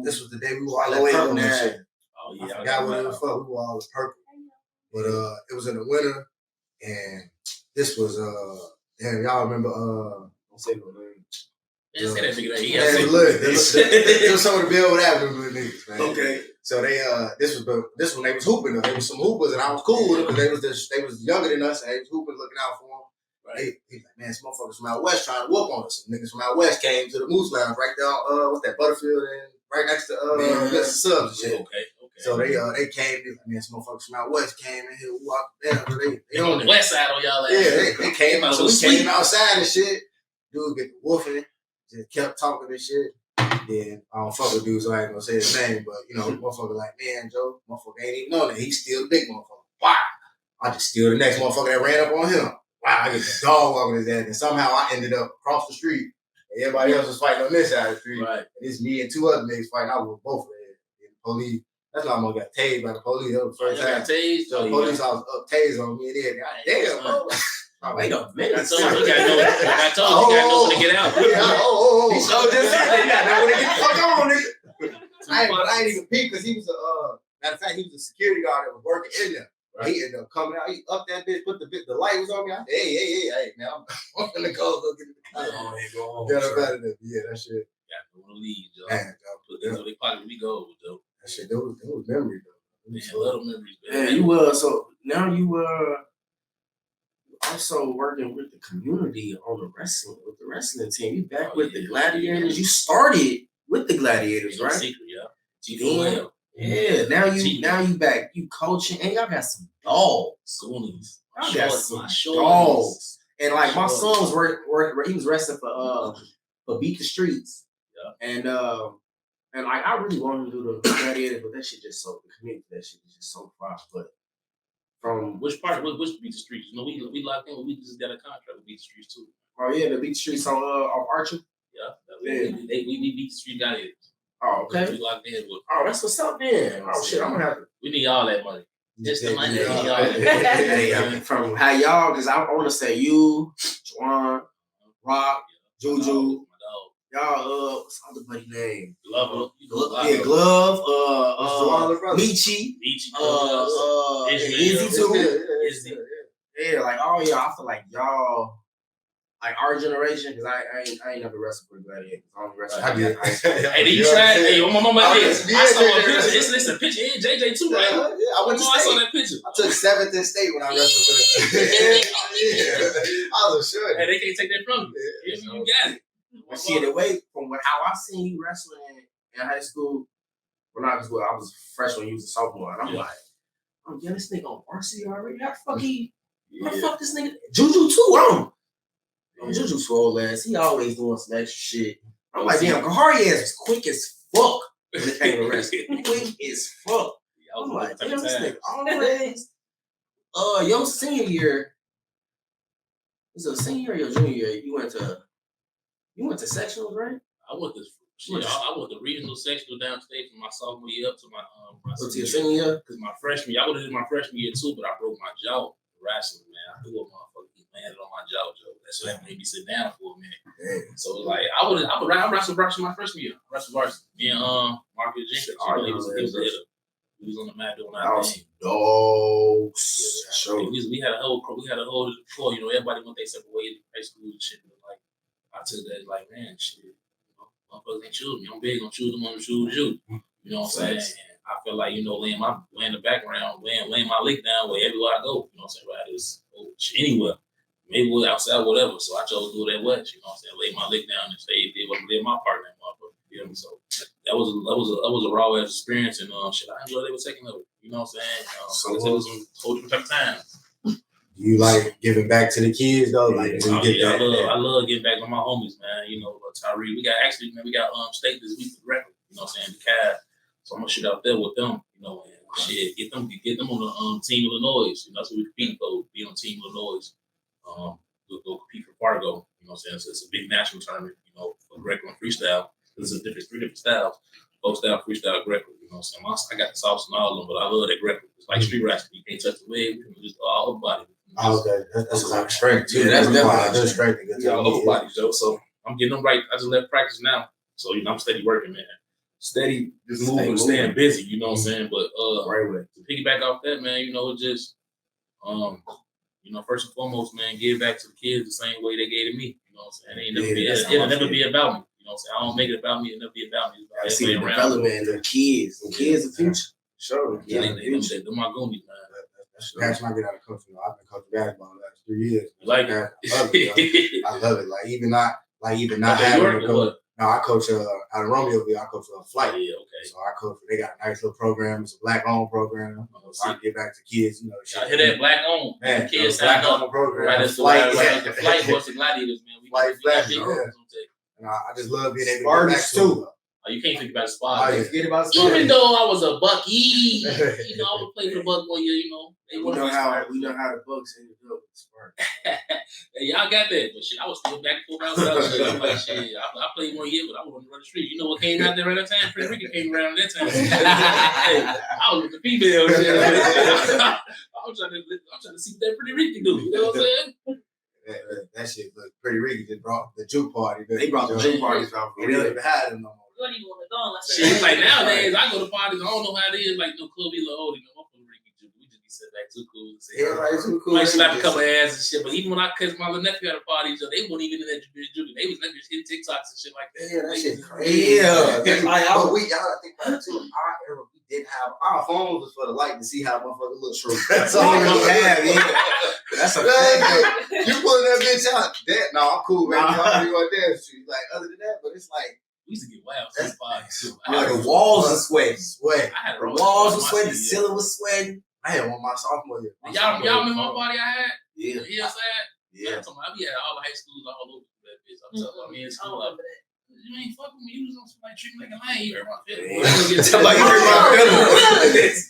This was the day we were all in purple and shit. Oh yeah. I forgot what it was for. We were all in purple. But it was in the winter and this was damn y'all remember don't say no name. Yeah, say that nigga that. Man, look, it was some of the Bill Avenue little niggas, man. Okay. So they this when they was hooping though. They was some hoopers and I was cool with them because they was younger than us and they was hooping looking out for them. Right. He like, man, some motherfuckers from out west trying to whoop on us. Some niggas from out west came to the Moose Lounge right there what's that, Butterfield and right next to Mr. Subs and shit. Okay. So they came, like, man, some motherfuckers from out west came in here, walked down. They on the west side on y'all. Yeah, they came out. So we came outside and shit. Dude get the woofing. Just kept talking this shit. Then I don't fuck with dude, so I ain't gonna say his name, but you know, motherfucker like, man, Joe, motherfucker ain't even know that. He's still the big motherfucker. Wow. I just steal the next motherfucker that ran up on him. Wow, I get the dog walking his ass, and somehow I ended up across the street. And everybody else was fighting on this side of the street. Right. And it's me and two other niggas fighting. I was both of them. And the police. That's why I almost got tased by the police. That was the first time. So the police I was up tased on me and then, God damn, bro. Wait a minute. I told you he got know when to get out. He showed this shit. He got know when to get the fuck on, nigga. I ain't even peep because he was matter of fact, he was a security guard that was working in there. Right. He ended up coming out. He up that bitch, put the light was on me. I said, hey, man, I'm gonna go get the car. Get up out of there. Yeah, that shit. Got no leave, Joe. Man, Put these on their pocket. We go, Joe. that shit, that was memory, though. Man, little memories, man. Yeah, you so now you also working with the community on the wrestling team. You back with the Gladiators. You started with the Gladiators, right? Secret, yeah. G4L. Yeah. Now you back. You coaching, and y'all got some dogs. Goonies. Y'all got some dogs. And like my son was he was wrestling for Beat the Streets. Yeah. And like I really wanted to do the Gladiators, but that shit just so the community, that shit is just so far. But from which Beat the Streets? You know, we locked in. We just got a contract with Beat the Streets too. Oh yeah, the Beat the Streets on Archer. Yeah. We beat the Street Gladiators. Oh, okay. We locked in with. Oh, that's what's up then. Oh shit, I'm gonna have to. We need all that money. Just the money. Hey, from how y'all, because I want to say you, Juan, Rock, Juju, Y'all, what's the other buddy name? Glove. Yeah, Glove. Michi. Izzy too. Izzy. Yeah, like all y'all. I feel like y'all, like our generation, because I ain't never wrestled for Gladiator. I only wrestled. I did. Hey, did you try? Hey, my mama did. I saw a picture. It's a picture. And JJ too, right? Yeah, I went to I saw that picture. I took 7th in state when I wrestled for them. I was sure. Hey, they can't take that from you. You got it. But see, the way from how I seen you wrestling in high school, when I was freshman, you was a sophomore, and I'm like, oh yeah, this nigga on varsity already. How the fuck this nigga? Juju too, Juju swole ass. He always doing some extra shit. I'm like, damn, Kahari ass was quick as fuck when it came to wrestling. Quick as fuck. I'm like, damn, this nigga always. Your senior year. Was it a senior or your junior year? You went to sectionals, right? I went to regional sectional downstate from my sophomore year up to my senior year. Because my freshman year, I would have did my freshman year too, but I broke my jaw wrestling, man. I threw a motherfucker landed on my jaw, Joe. That's what made me sit down for a minute. Damn. So like I wrestled varsity my freshman year. Wrestled varsity. Me and Marcus Jenkins. He was on the mat doing our thing. Dogs. Sure. We had a whole tour, you know, everybody went their separate ways in high school and shit. But like I took that like, man, shit, you know, motherfuckers ain't choose me. I'm big on choose them on choose you. You know what I'm saying? And I feel like, you know, laying the background, laying my leg down where everywhere I go, you know what I'm saying, right? It's anywhere. Maybe we're outside, whatever. So I chose to do that west, you know what I'm saying? Lay my leg down and stay did my part in that motherfucker. You know what I mean? So that was a raw ass experience and shit. I enjoyed every second of it. You know what I'm saying? So it was some whole different type of time. You like giving back to the kids though? Like I love getting back on my homies, man. You know, Tyree. We got state this week with the record. You know what I'm saying? The Cavs. So I'm gonna shoot out there with them. You know, and shit, get them on the Team Illinois. You know, that's what we compete for. Be on Team Illinois. We'll go compete for Fargo. You know what I'm saying? So it's a big national tournament. You know, for Greco and freestyle. There's three different styles. Folk style, freestyle, Greco. You know what I'm saying? I got the sauce and all of them, but I love that Greco. It's like street wrestling. You can't touch the leg. Just all over body. Okay, that's a lot of strength too. Yeah, that's definitely strength. Yeah, all over body, Joe. So I'm getting them right. I just left practice now. So, you know, I'm steady working, man. Steady, just moving, staying busy, you know what I'm saying? But to piggyback off that, man, you know, it just, you know, first and foremost, man, give back to the kids the same way they gave to me. You know what I'm saying? It'll never be about me. You know what I'm saying? I don't make it about me. It'll never be about me. I see the development of the kids. The kids the future. Sure. Yeah, they're my goonies, man. That's when I get out of coaching. I've been coaching basketball the last 3 years. You like it? I love it. Like even not having to coach. No, I coach out of Romeoville. I coach a flight. Yeah, okay. So I coach. They got a nice little program. It's a black-owned program. So I get back to kids. You know, I hear that black-owned. Man, kids black-owned program. Right, that's the flight was the gladiators, man. We got big rooms. And I just love being able to get back to. Oh, you can't think about Spartans. Forget about Spartans. Even though I was a Bucky, you know, I would play for the Buck 1 year, you know. We know how the Bucks ended up with Spartans. Hey, y'all got that, but shit, I was still back and forth outside. I'm like, shit, I played 1 year, but I was on the street. You know what came out there at that time? Pretty Ricky came around at that time. Hey, I was with the female shit. I'm trying to see what that Pretty Ricky do. You know what I'm saying? That shit, look, Pretty Ricky just brought the juke party. They brought the juke parties out. They don't even have them no more. What do you want to go on? Shit, like nowadays, I go to parties. I don't know how it is. Like no club, we look old. You know, we just be sitting back too cool. Everybody too cool. Might slap a couple of ass and shit. But even when I catch my little nephew at a party, they weren't even in that juke. They was just hitting TikToks and shit like that. Yeah, that shit crazy. Yeah, but y'all think about it too. Our era, we didn't have our phones was for the light to see how motherfucker looks. That's all we have. Yeah. That's a fact. You pulling that bitch out? I'm cool, man. I'm going to dance to you. Like other than that, but it's like. We used to get wild. The walls are sweating. The walls were sweating. The ceiling was sweating. I had one my sophomore year. Y'all remember my party I had? Yeah. You know what I'm saying? Yeah. We had all the high schools all over that bitch. I'm telling you, it's cool. You ain't fucking with me. You was on somebody treat me like a lion. You hurt my feelings.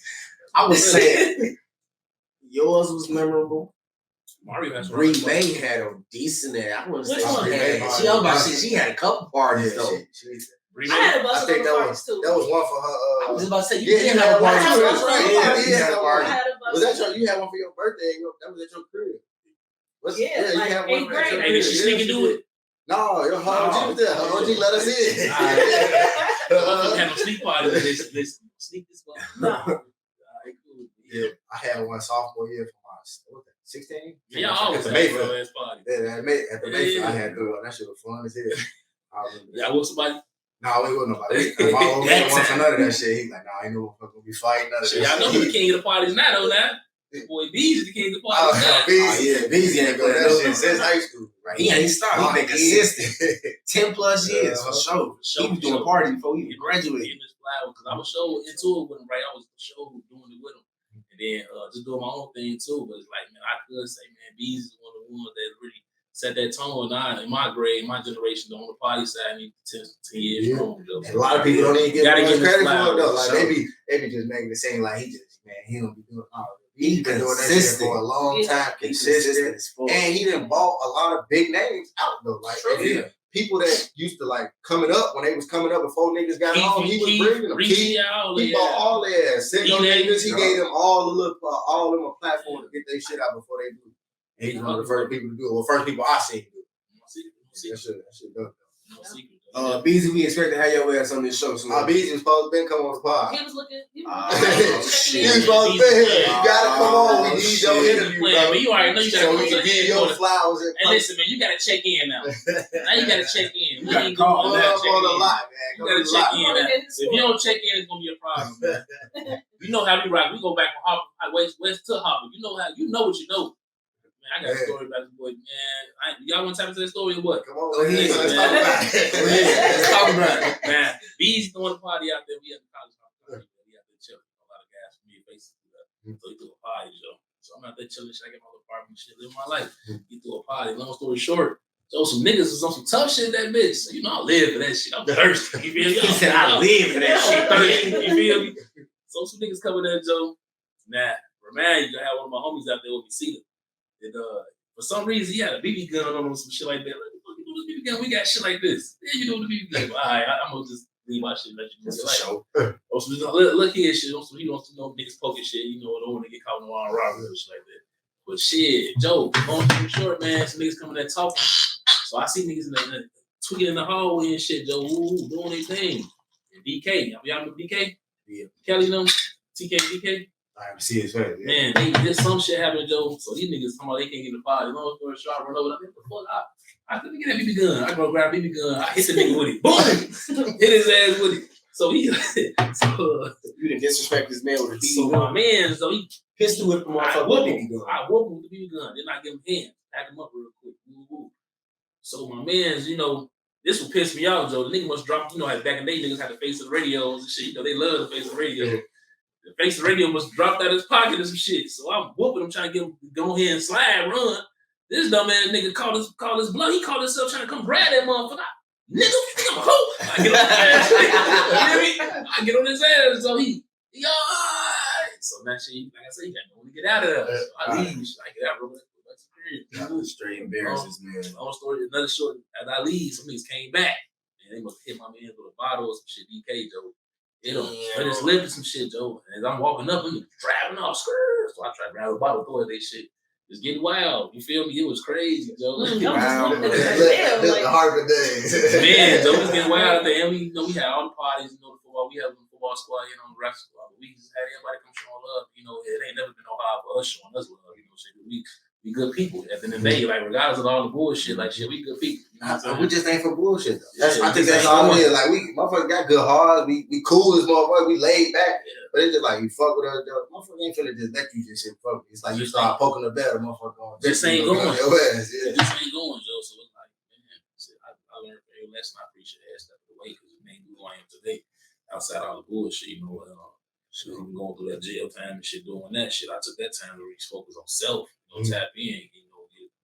I was saying, yours was memorable. Mario has Green Bay had a decent. I wouldn't say she had a couple parties though. I had a bunch of parties too. That was one for her. I was about to say you did have a party. That's right. Yeah, was that you had one for your birthday? That was at your crib. Yeah, like 8th grade. Hey, did she sneak and do it? No, your OG was there. OG let us in. I had no sleep party. Let's sneak this one. No. All right, cool. Yeah, I had one sophomore year for my 16. Yeah, I always at the had Mayfield. a ass party. Yeah, at the Mayfield, I had to. That shit was fun as hell. Yeah, I was somebody. No, we wasn't nobody. My old man wants none of that shit. He's like, nah, ain't no motherfucker gonna be fighting none of that shit. I know who the king of the parties now, though, now. Boy, Beezy the king of the parties now. Beezy ain't going that shit since high school. Right? He ain't stopped. He been consistent. 10 plus years for sure. He was doing parties before he graduated. Because I was so into it with him, right? I was so doing it with him. And then just doing my own thing too. But it's like, man, I could say, man, Beezy is one of the ones that really set that tone. In my grade, my generation, on the party side, I need 10 years strong. A lot of people don't even give him credit for it though. Like sure. they be just making it seem like he don't be doing all of it. He's been doing that shit for a long time, consistent, and he done bought a lot of big names out though. Like people that used to like coming up when they was coming up before niggas got on, he was bringing them. He bought all their Sitdown niggas. He gave them all of them a platform to get their shit out before they do. And he's one of the first people to do it. Well, first people I seen do it. That shit dope. Beezy, we expect to have your ass on this show soon. Beezy was supposed to come on the pod. He was looking. He was supposed to be here. You gotta come on. We need your interview, bro. But you already know you gotta so we can give your flowers. And listen, man, you gotta check in now. Now you gotta check in. You gotta call on a lot, man. You gotta check in now. If you don't check in, it's gonna be a problem, man. You know how we rock. We go back from Hopper, west to Hopper. You know what you know. I got a story about this boy, man. Y'all want to tap into that story or what? Come on, let's talk about it. Let's talk about it. Man, B's throwing a party out there. We at the college party. We out there chilling. A lot of guys from me basically. So he threw a party, Joe. So I'm out there chilling, shaking my little apartment shit, living my life. He threw a party. Long story short, so some niggas was on some tough shit that bitch. So, you know, I live for that shit. I'm thirsty. You feel me? He said, I live for that shit. You feel me? So some niggas coming there, Joe. Nah, remind you, I had one of my homies out there with me, Cedar. And for some reason, he had a BB gun on him or some shit like that. Like, what you do with this BB gun? We got shit like this. Yeah, you do with the BB gun. All right, I'm going to just leave my shit and let you do it. Show. Oh, so look here, shit. So he wants to know niggas poking shit. You know, don't want to get caught in the wrong robbery or shit like that. But shit, Joe, long story short, man, some niggas coming there talking. So I see niggas tweaking in the hallway and shit, Joe, doing their thing. And DK, y'all know DK? Yeah. Kelly, them? TK, DK? I can see his face. Man, there's some shit happening, Joe. So these niggas talking about they can't get in the party. Long story short, I run over. I think, what the fuck? I couldn't get that BB gun. I go grab a BB gun. I hit the nigga with it. Boom! Hit his ass with it. So he, You didn't disrespect this man with a BB my gun. man, so he Pistol whip him off I of whoop the him. BB gun. I whoop him with the BB gun. Then I give him hands, pack him up real quick. Woo-woo. So my man's, you know, this will piss me off, Joe. The nigga must drop, you know, back in the day, niggas had the face of the radios and shit. You know, they love the face of the radio. Yeah. The face of the radio must dropped out of his pocket or some shit. So I'm whooping him, trying to get him to go ahead and slide, run. This dumb ass nigga called his blood. He called himself trying to come grab that motherfucker. Nigga, you think I'm a hoe? I get on his ass. You hear me? I get on his ass. So he so that shit, like I said, he got no one to get out of there. So I leave. I get out, bro. That's Straight embarrasses, man. Long story, another short, as I leave, some niggas came back. And they must hit my man with a bottle or some shit, DK, Joe. They don't let his lip and some shit, Joe. And as I'm walking up, I'm driving off, so I try to grab a bottle, throw at that shit. It's getting wild. You feel me? It was crazy, Joe. Wow. The Harvard days. Man, Joe was getting wild out there. And we had all the parties, the football. We had the football squad, on the ref squad. But we just had everybody come showing love. It ain't never been no hard for us showing us love. Shit. We good people. At the end of the day, like regardless of all the bullshit, like shit, we good people. We just ain't for bullshit though. Yeah, I think that's all it is. Like we motherfuckers got good hearts. We cool as motherfuckers. We laid back. Yeah. But it's just like you fuck with us. Motherfucker ain't finna just let you just shit fuck with. It's like you start poking the better, motherfucker. This ain't going. This ain't going, Joe. So it's like, man, I learned a lesson. I appreciate that step of the way because it made me who I am today. Outside all the bullshit, shit, I'm going through that jail time and shit, doing that shit. I took that time to really focus on self, tap in,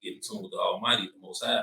get in tune with the Almighty, the Most High.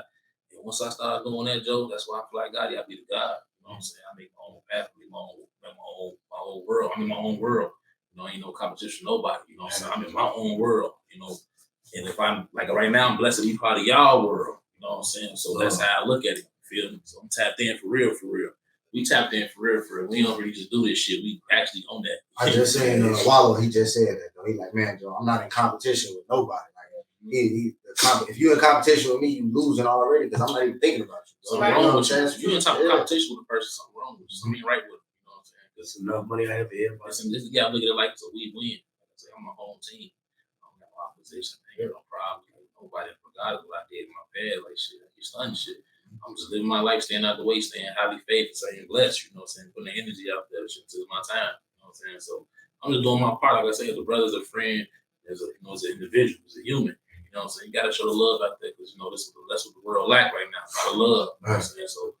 And once I started doing that, Joe, that's why I feel like Goddy, I be the God. You know what I'm saying? I make my own path, my own world. I'm in my own world. Ain't no competition, nobody. You know what I'm saying? I'm in my own world, And if I'm, like right now, I'm blessed to be part of y'all world. You know what I'm saying? So that's how I look at it. You feel me? So I'm tapped in for real, for real. We tapped in for real, for real. We don't really just do this shit. We actually own that. I just seen Wallow. He just said that though. He like, man, Joe, I'm not in competition with nobody. Like If you're in competition with me, you losing already because I'm not even thinking about you. So wrong with you. If you're in top of competition with a person, something wrong with you. Something right with it. You know what I'm saying? There's enough money out of everybody. This you gotta look at it like it's a win-win. Like I say, I'm a home team. I don't got no opposition. I ain't got no problem. Like, nobody forgot what I did in my past. Like shit, you stunned shit. I'm just living my life, staying out the way, staying highly faithful, staying blessed. You know what I'm saying? Putting the energy out there. Shit, to my time. You know what I'm saying? So I'm just doing my part. Like I say, as a brother, as a friend, as an individual, as a human. You know what I'm saying? You gotta show the love out there because that's what the world lack right now. A lot of love. You know what I'm saying? So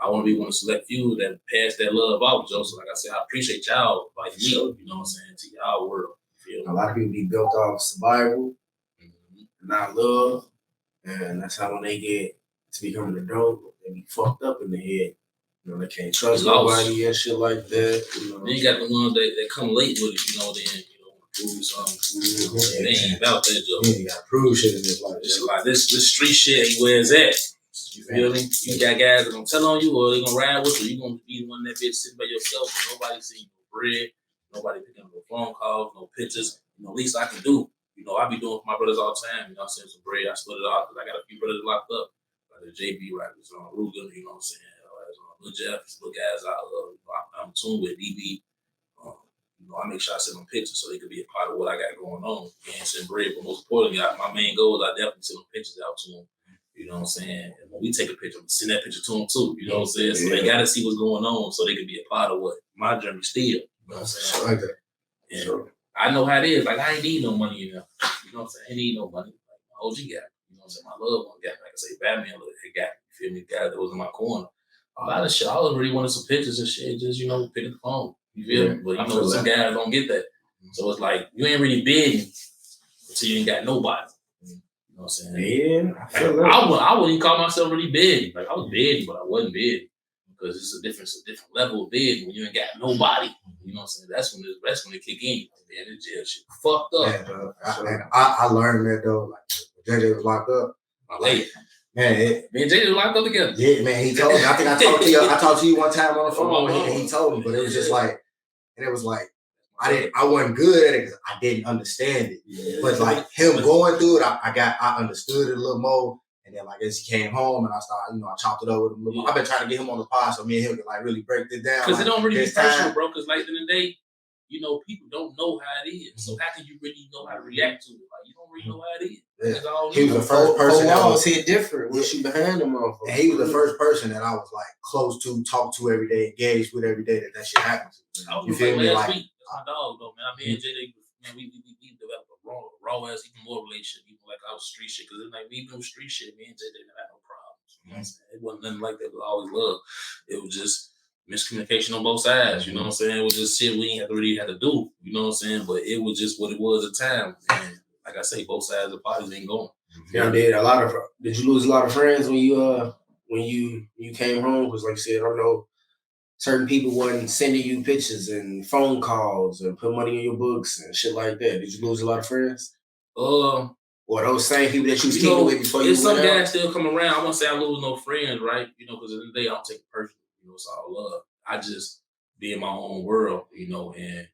I want to be one of the select few that pass that love off, Joe. So like I said, I appreciate y'all inviting me, you know what I'm saying, to y'all world. A lot of people be built off survival, not love, and that's how when they get to become an adult, they be fucked up in the head. You know, they can't trust nobody and shit like that. You know? Then you got the ones that come late with it, you know, then prove something. They ain't about that, Joe. You gotta prove shit in this life. It's like this street shit ain't where it's at. You feel me? You got guys that gonna tell on you or they gonna ride with you. You gonna be the one that bitch sitting by yourself and nobody see no bread, nobody picking up no phone calls, no pictures. You know, least I can do. You know, I be doing for my brothers all the time. You know, I send some bread, I split it off because I got a few brothers locked up. Like the JB Rappers on Rugen, you know what I'm saying? Lil Jeff, little guys I'm tuned with DB. You know, I make sure I send them pictures so they could be a part of what I got going on. And send bread, but most importantly, my main goal is I definitely send them pictures out to them. You know what I'm saying? And when we take a picture, send that picture to them too. You know what I'm saying? So they got to see what's going on so they can be a part of what my journey still. You know what I'm saying? Like that. And I know how it is. Like, I ain't need no money, you know. You know what I'm saying? I ain't need no money. Like, my OG got it. You know what I'm saying? My loved one got it. Like I say, Batman got it. You feel me? Guy that was in my corner. A lot of shit. I was really wanted some pictures and shit. Just, you know, pick up the phone. You feel me? But, you know, some guys don't get that. So it's like, you ain't really bidding until you ain't got nobody. You know what I'm saying? Yeah, I wouldn't even call myself really bidding. Like, I was bidding, but I wasn't bidding. Because it's a different level of bidding when you ain't got nobody. You know what I'm saying? That's when it kick in. Man, the jail shit fucked up. Man, I learned that though. Like JJ was locked up. Like, man, me and JJ was locked up together. Yeah, man, he told me. I think I talked to you one time on the phone, and he told me, but it was just like, and it was like, I wasn't good at it because I didn't understand it. Yeah, but like him going through it, I understood it a little more. And then like as he came home and I started, I chopped it up with him a little more. I've been trying to get him on the pod so me and him can like really break this down. Because it don't really be personal, bro. Because like in the day, you know, people don't know how it is. So how can you really know how to react to it? Like you don't really know how it is. Yeah. He was the first person that was hit different. Was she behind him? And he was the first person that I was like close to, talk to every day, engaged with every day that shit happens. You feel me? Last week, that's my dog though, man. I mean, JJ, man, we developed a raw ass even more relationship, even like our street shit. Because it's like we do street shit, me and JJ never had no problems. You know what I'm saying? It wasn't nothing like that. It was always love. It was just miscommunication on both sides. You know what I'm saying? It was just shit we ain't really had to do. You know what I'm saying? But it was just what it was at the time. And like I say, both sides of the parties ain't going. Yeah, did you lose a lot of friends when you came home? Because like you said, I don't know, certain people wasn't sending you pictures and phone calls and put money in your books and shit like that. Did you lose a lot of friends? Or those same people that you was kicking with before you went out? Some guys still come around. I won't say I lose no friends, right? You know, because at the end of the day, I don't take it personally. You know, it's all love. I just be in my own world, you know, and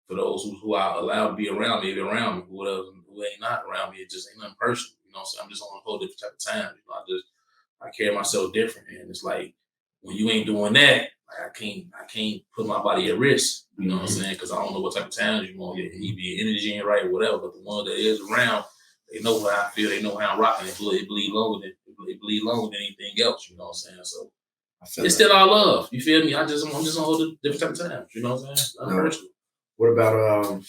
for those who are allowed to be around me, who ain't not around me, it just ain't nothing personal. You know, so I'm just on a whole different type of time. You know, I carry myself different, and it's like when you ain't doing that, like I can't put my body at risk. You know what I'm saying? Because I don't know what type of times you want. You be energy ain't right or whatever, but the one that is around, they know how I feel. They know how I'm rocking. It bleed longer than anything else. You know what I'm saying? So it's still all love. You feel me? I'm just on a whole different type of time. You know what I'm saying? Nothing personal. What about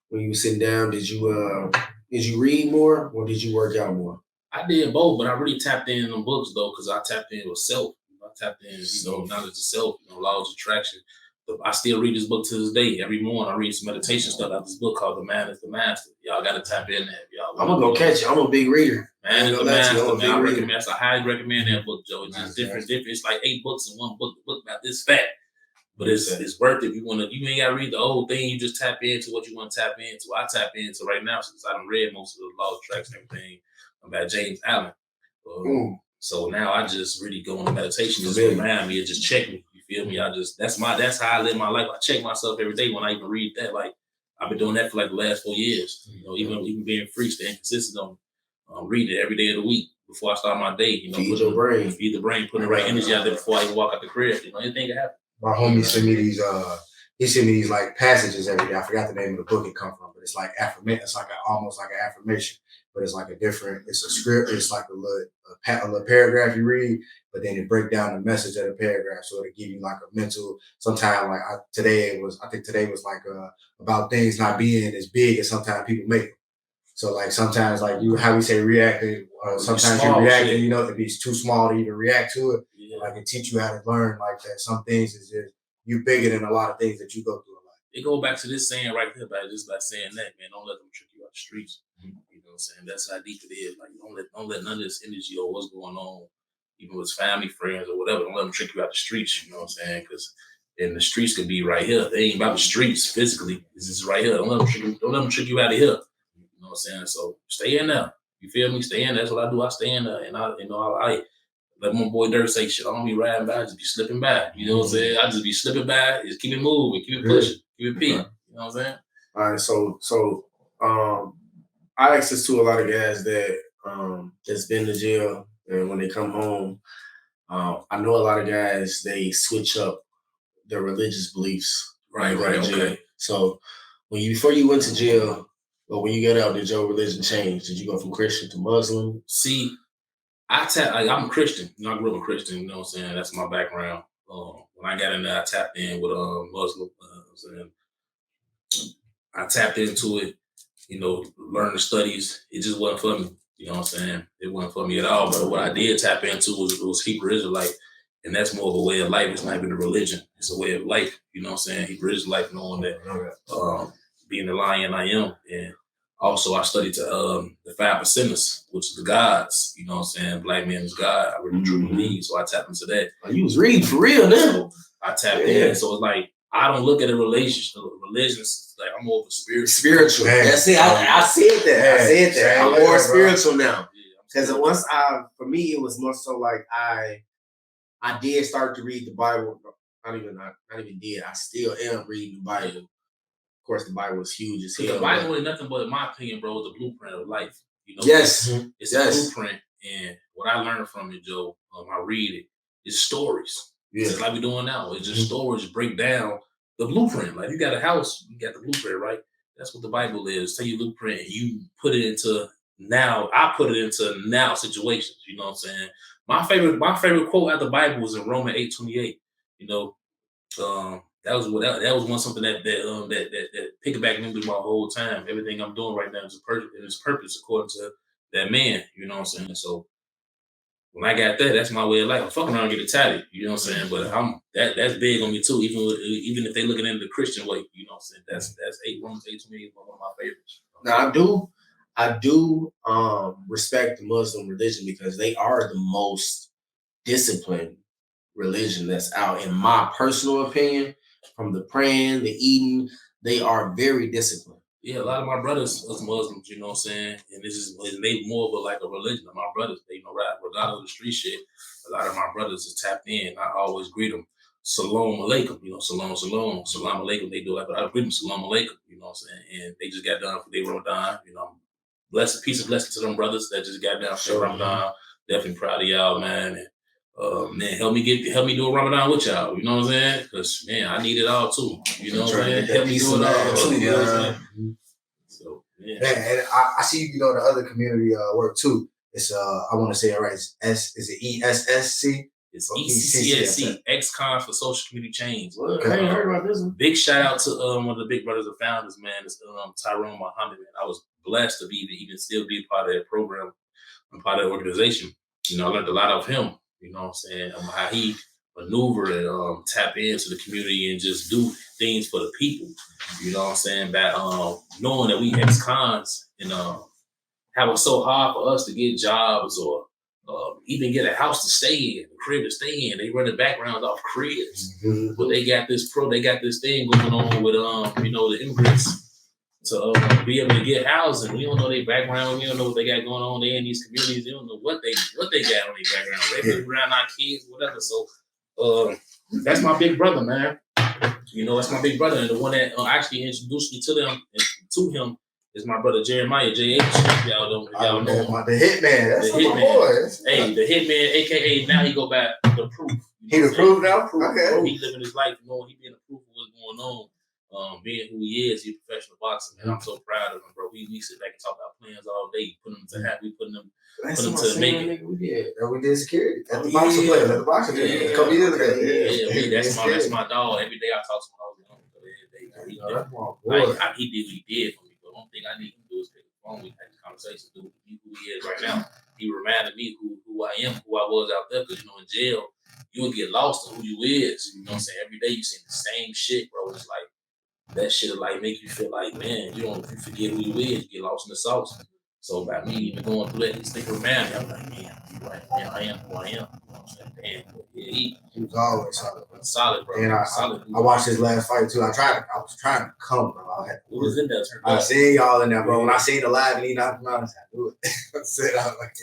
when you were sitting down? Did you read more or did you work out more? I did both, but I really tapped in them books though, because I tapped in with self. I tapped in, knowledge of self, laws of attraction. I still read this book to this day. Every morning I read some meditation stuff out this book called The Man is the Master. Y'all got to tap in there. Y'all, I'm gonna go catch it. I'm a big reader. Man is the Master. I highly recommend that book, Joe. It's just different. It's like 8 books in one book. The book about this fat. But it's worth it. You ain't gotta read the whole thing. You just tap into what you want to tap into. I tap into right now since I done read most of the law of attraction and everything about James Allen. So now I just really go into meditation, just remind me and just check me. You feel me? That's how I live my life. I check myself every day when I even read that. Like I've been doing that for like the last 4 years. You know, even being free, staying consistent on reading it every day of the week before I start my day. You know, feed your brain. Feed the brain, putting the right energy out there before I even walk out the crib. You know, anything can happen. My homie sent me these. He sent me these like passages every day. I forgot the name of the book it come from, but it's like affirmation. It's like almost like an affirmation, but it's like a different. It's a script. It's like a little paragraph you read, but then it break down the message of the paragraph, so it'll give you like a mental. Sometimes like today was like about things not being as big as sometimes people make them. So like sometimes like how we say reacting. Sometimes you reacting, shit. You know, if it's too small to even react to it. Yeah. Like it teach you how to learn like that. Some things is just you bigger than a lot of things that you go through in life. It go back to this saying right here by saying that, man, don't let them trick you out the streets. Mm-hmm. You know what I'm saying? That's how deep it is. Like don't let none of this energy or what's going on, even with family, friends, or whatever, don't let them trick you out the streets. You know what I'm saying? Because then the streets could be right here. They ain't about the streets physically. It's just right here. Don't let them trick you out of here. You know what I'm saying? So stay in there. You feel me? Stay in there. That's what I do. I stay in there, and I let my boy Dirt say shit. I don't be riding by, I just be slipping by. You know what I'm saying? I just be slipping by. Just keep it moving, keep it pushing, keep it peak. You know what I'm saying? All right, so I access to a lot of guys that that's been to jail, and when they come home, I know a lot of guys, they switch up their religious beliefs. Right, okay. So before you went to jail, or when you got out, did your religion change? Did you go from Christian to Muslim? See, I'm a Christian. You know, I grew up a Christian. You know what I'm saying? That's my background. When I got in there, I tapped in with Muslim. I tapped into it. You know, learned the studies. It just wasn't for me. You know what I'm saying? It wasn't for me at all. But what I did tap into was Hebrew Israelite, and that's more of a way of life. It's not even a religion. It's a way of life. You know what I'm saying? Hebrew Israelite, knowing that being the lion I am, and also, I studied to the 5 percenters, which is the gods. You know what I'm saying? Black man is God. I really truly believe. So I tapped into that. Oh, you was reading for real now. So I tapped in. So it's like, I don't look at a religion like I'm more of a spiritual. That's it. I said that. I'm more spiritual now. Because for me, it was more so like I did start to read the Bible. Not even did. I still am reading the Bible. Of course, the Bible is huge as hell. The Bible ain't nothing but, in my opinion, bro, the blueprint of life. You know, yes, it's a blueprint, and what I learned from it, Joe, I read it. It's stories. Yeah. It's like we're doing now. It's just stories break down the blueprint. Like you got a house, you got the blueprint, right? That's what the Bible is. Take your blueprint, and you put it into now. I put it into now situations. You know what I'm saying? My favorite quote out the Bible was in Romans 8:28. You know. That was something that piggybacked me my whole time. Everything I'm doing right now is its purpose according to that man. You know what I'm saying? So when I got that, that's my way of life. I'm fucking around and get it tatted. You know what I'm saying? But that's big on me too. Even if they looking at it the Christian way, you know what I'm saying? That's Romans 8:28, one of my favorites. Now I do respect the Muslim religion because they are the most disciplined religion that's out, in my personal opinion. From the praying, the eating, they are very disciplined. Yeah, a lot of my brothers are Muslims, you know what I'm saying? And this is made more of like a religion. My brothers, they regardless of the street shit, a lot of my brothers are tapped in. I always greet them, Salam alaikum, you know, salam alaikum. They do like, I greet them, salam alaikum, you know what I'm saying? And they just got done for their Ramadan, you know. Peace and blessing to them brothers that just got down for Ramadan. Definitely proud of y'all, man. And, man, help me do a Ramadan with y'all. You know what I'm saying? Because man, I need it all too. You know what I'm saying? Help me do it all too. You know what I'm saying? So yeah. Man, and I see you know the other community work too. It's I want to say it right. Is it ESSC? It's ECCSC, ex-cons for social community change. I ain't heard about this one. Big shout out to one of the big brothers and founders, man. It's Tyrone Muhammad. Man. I was blessed to even still be part of that program and part of that organization. You know, I learned a lot of him. You know what I'm saying? How he maneuver and tap into the community and just do things for the people. You know what I'm saying? By knowing that we ex-cons and how it's so hard for us to get jobs or even get a house to stay in, a crib to stay in. They run the background off cribs. Mm-hmm. But they got this thing going on with you know, the immigrants to be able to get housing. We don't know their background. We don't know what they got going on. They in these communities. They don't know what they got on their background. They move around our kids, whatever. So that's my big brother, man. You know, that's my big brother, and the one that actually introduced me to them and to him is my brother Jeremiah JH. Y'all know him. The Hitman. That's my boy. Hey, the Hitman, aka now he go back the proof. He the proof now? Okay. Bro, he living his life, he being the proof of what's going on. Being who he is, he's a professional boxer, man. I'm so proud of him, bro. We sit back and talk about plans all day. Put them to have, we putting them to make it. We did security at the boxing place, at the boxing gym a couple years ago. That's my dog. Every day I talk to him. He did what he did for me. But one thing I need him to do is pick the phone. We had this conversation, dude. He who he is right now. He reminded me who I am, who I was out there. Because in jail, you would get lost in who you is. You know what I'm saying? Every day you see the same shit, bro. It's like that shit will make you feel like, man, you forget who you is, you get lost in the sauce. So by me even going through that, he still remind me. I'm like, man, you're right, man, I am who I am. You know what I'm saying? Damn, yeah, he was always solid. Solid, bro. And I watched his last fight too. I was trying to come, bro. Who was in there? I seen y'all in there, bro. When I seen the live and he knocked him out, I said, I knew it. I said, I was like,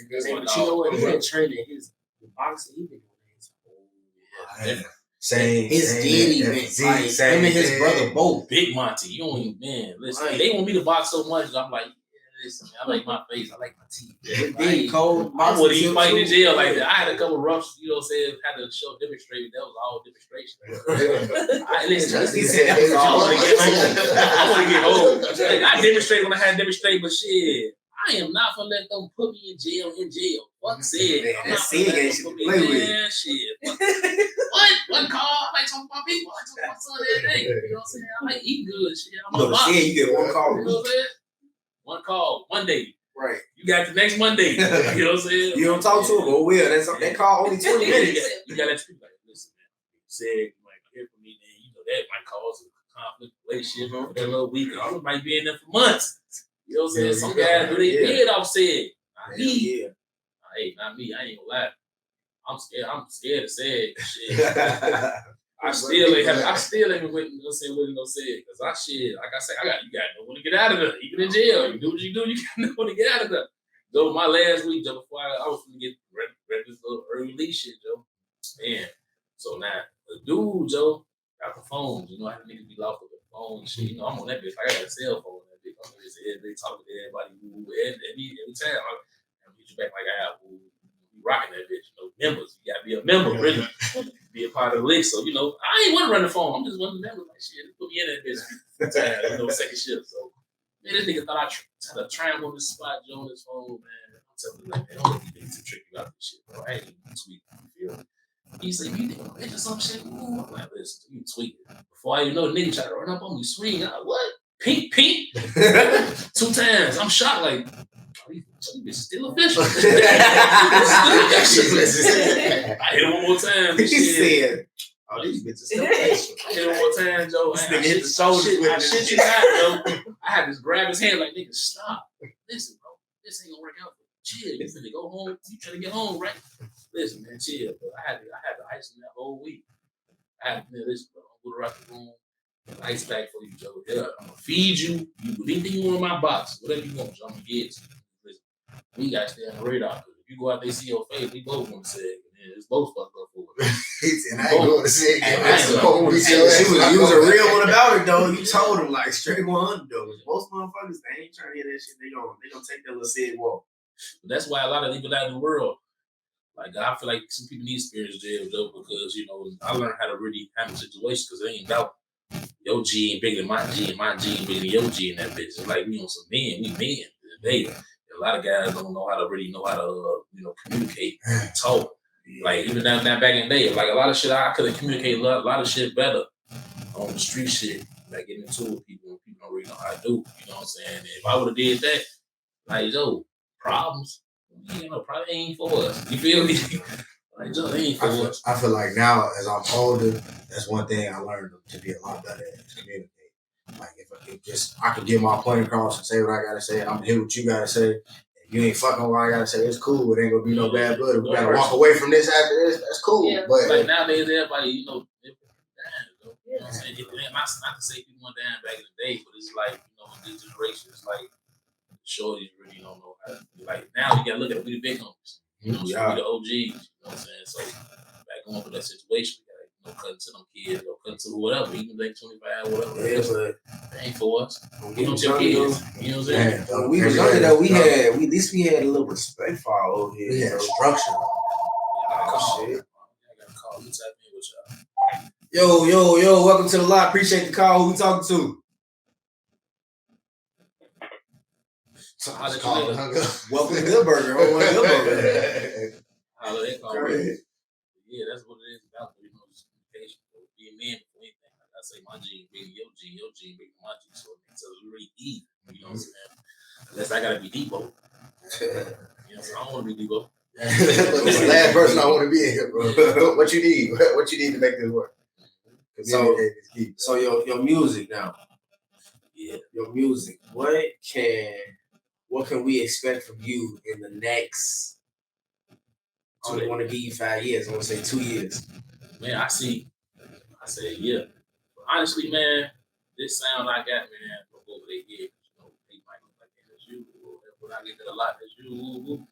but you know what? He been training his boxing. He been doing his. Same. His daddy, him and his brother both. Big Monty. You don't even, man, listen. They want me to box so much. I'm like, listen, I like my face. I like my teeth. Big, cold. I wouldn't even fight in jail like that. I had a couple roughs, you know what I'm saying, had to show demonstrate. That was all demonstration. He said, I want to get old. I demonstrated when I had to demonstrate, but shit, I am not gonna let them put me in jail. Fuck said. I'm not gonna let them put me in shit. What? One call. I like talking about people. I like talking about son every day. You know what I'm saying? I like eating good shit. I'm a boxer. You get one call. You know what I'm saying? One call, Monday. Right. You got the next Monday. You know what I'm saying? You don't talk to him, but that call only 20 minutes. You got to let like, listen, man. You said you might hear from me, then that might cause a conflict relationship for that little week. I might be in there for months. You know what I'm saying? Some guys do their head off said. Not me. Hey, not me. I ain't gonna lie. I'm scared to say it. Shit. I still ain't with no say because like I said, you gotta know when to get out of there. Even in jail, you do what you do, you gotta know when to get out of there. Joe, my last week, Joe, before I was gonna get ready this little early release shit, Joe. Man, so now the dude, Joe, got the phones. I had niggas be lost with the phone and shit. I'm on that bitch. I got a cell phone on that bitch. I'm every day talking to everybody. Every time I'm get you back like I have. Rocking that bitch, members. You gotta be a member, really. Be a part of the list. So, I ain't want to run the phone. I'm just one of the members. Like, shit, put me in that bitch. Second shift. So, man, this nigga thought I tried to try him on this spot, Joe, on his phone, man. I'm telling you, like, man, don't let these niggas trick you out this shit, bro. I ain't even tweaking. You feel me? He said, you think I'm bitch or some shit? Ooh. I'm like, listen, you tweaking. Before I even know, the nigga tried to run up on me, swing. I'm like, what? Pink. 2 times. I'm shocked, like, this still official. I hit him one more time. He said, "Oh, these bitches still official." I hit him one more time, Joe. I hit the shoulders. I shit you not, Joe. I had to grab his hand like, nigga, stop. Listen, bro, this ain't gonna work out. Chill. You finna go home. You trying to get home, right? Listen, man, chill. Bro. I had to ice him that whole week. I had to listen, bro. I'm gonna go to the room. Ice pack for you, Joe. Yeah, I'm gonna feed you. Anything you want in my box, whatever you want, Joe, I'm gonna get it. We got to stay on the radar. If you go out there and see your face, we both want to say it. It's both fucked up for it. And I ain't going to say it. You was a real one about it, though. You told him, like, straight 100, though. Most motherfuckers, they ain't trying to hear that shit. They gonna take that little said walk. But that's why a lot of people out in the world, like, I feel like some people need experience jail, though, because, I learned how to really handle situations because it ain't about your G ain't bigger than my G and my G ain't bigger than your G in that bitch. It's like we on some men. We men today. A lot of guys don't know how to communicate and talk. Like even down back in the day, like a lot of shit I could have communicated a lot of shit better on the street shit, like getting into it with people when people don't really know how to do. You know what I'm saying? And if I would have did that, like problems, probably ain't for us. You feel me? Like they ain't for us. I feel like now as I'm older, that's one thing I learned to be a lot better at communicating. Like if I can get my point across and say what I gotta say, I'm gonna hear what you gotta say. If you ain't fucking what I gotta say, it's cool. It ain't gonna be no bad blood. If we gotta walk away from this after this, that's cool. Yeah. But like nowadays, everybody, they're down. You know what I'm saying? Not to say people went down back in the day, but it's like, in this generation, it's like shorties really don't know how to. Like now, you gotta look at it, we the big homies. We the OGs. You know what I'm saying? So back going through that situation, we gotta cut to them kids or cut to whatever, even like 25, whatever. Yeah, but that ain't for us. when You know, was your younger, kids. You know what I'm saying? when we was younger though, we at least we had a little respect for our old heads. We had bro. structure. Oh, shit. I gotta call you, tap in with y'all. Yo, welcome to the live. Appreciate the call. Who we talking to? Holla at you Call later. it hung up. Welcome to Good Burger. Oh, Good Burger. Holla, they call Go me. ahead. Yeah, that's what it is about. You know, just communication. Being men before anything. Like I say, my gene being your gene being my gene. So it makes us really even. You know what I'm saying? Unless I gotta be Debo. You know, so I don't want to be Debo. That's the last person I want to be in here, bro. What you need? What you need to make this work? So your music now. Yeah. Your music. What can we expect from you in the next? I don't want to give you 5 years. I want to say 2 years. Man, I said, yeah. But honestly, man, this sound I got, man, over their head, you know, they might look like that's you, but I get that a lot. That's you.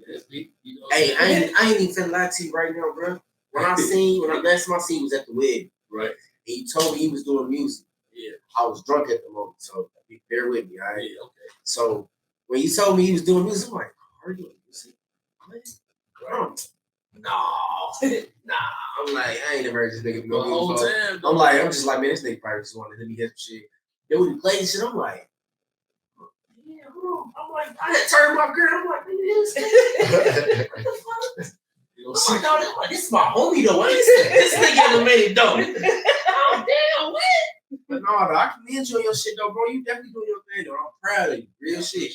That's me. You know. Hey, I ain't even finna lie to you right now, bro. When I last time I seen was at the wedding, right? And he told me he was doing music. Yeah. I was drunk at the moment, so bear with me, all right? Yeah, okay. So when you told me he was doing music, I'm like, are you doing music? Nah. I'm like, I ain't never heard this nigga The go whole music. time. I'm just like, man, this nigga probably just wanted to let me get some shit. Then when he played this shit, I'm like, yeah, hold on. I'm like, I had turned my girl. I'm like, nigga, what the fuck? You know, I'm like, no, this is my homie though. What is this nigga ever made it though? Oh damn, what? But no, I commend you on your shit though, bro. You definitely doing your thing though. I'm proud of you. Real shit.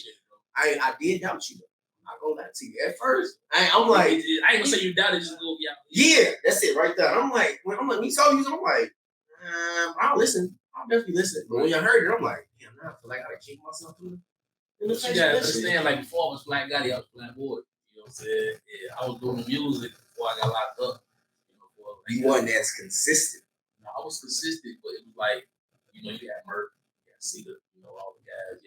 I did doubt you though. I'm not gonna lie to you. At first, I'm like, I ain't gonna say you doubted, just go yeah, that's it right there. I'm like, when he told you, I'm like, I'll listen. I'll definitely listen. But when you heard it, I'm like, damn, now I feel like I gotta kick myself in the face. You gotta understand, like before I was Flat Goddy, I was Flat Boy. You know what I'm saying? Yeah, I was doing music before I got locked up. You wasn't as consistent. No, I was consistent, but it was like, you know, you got Murph, you got Cedar, you know, all the guys,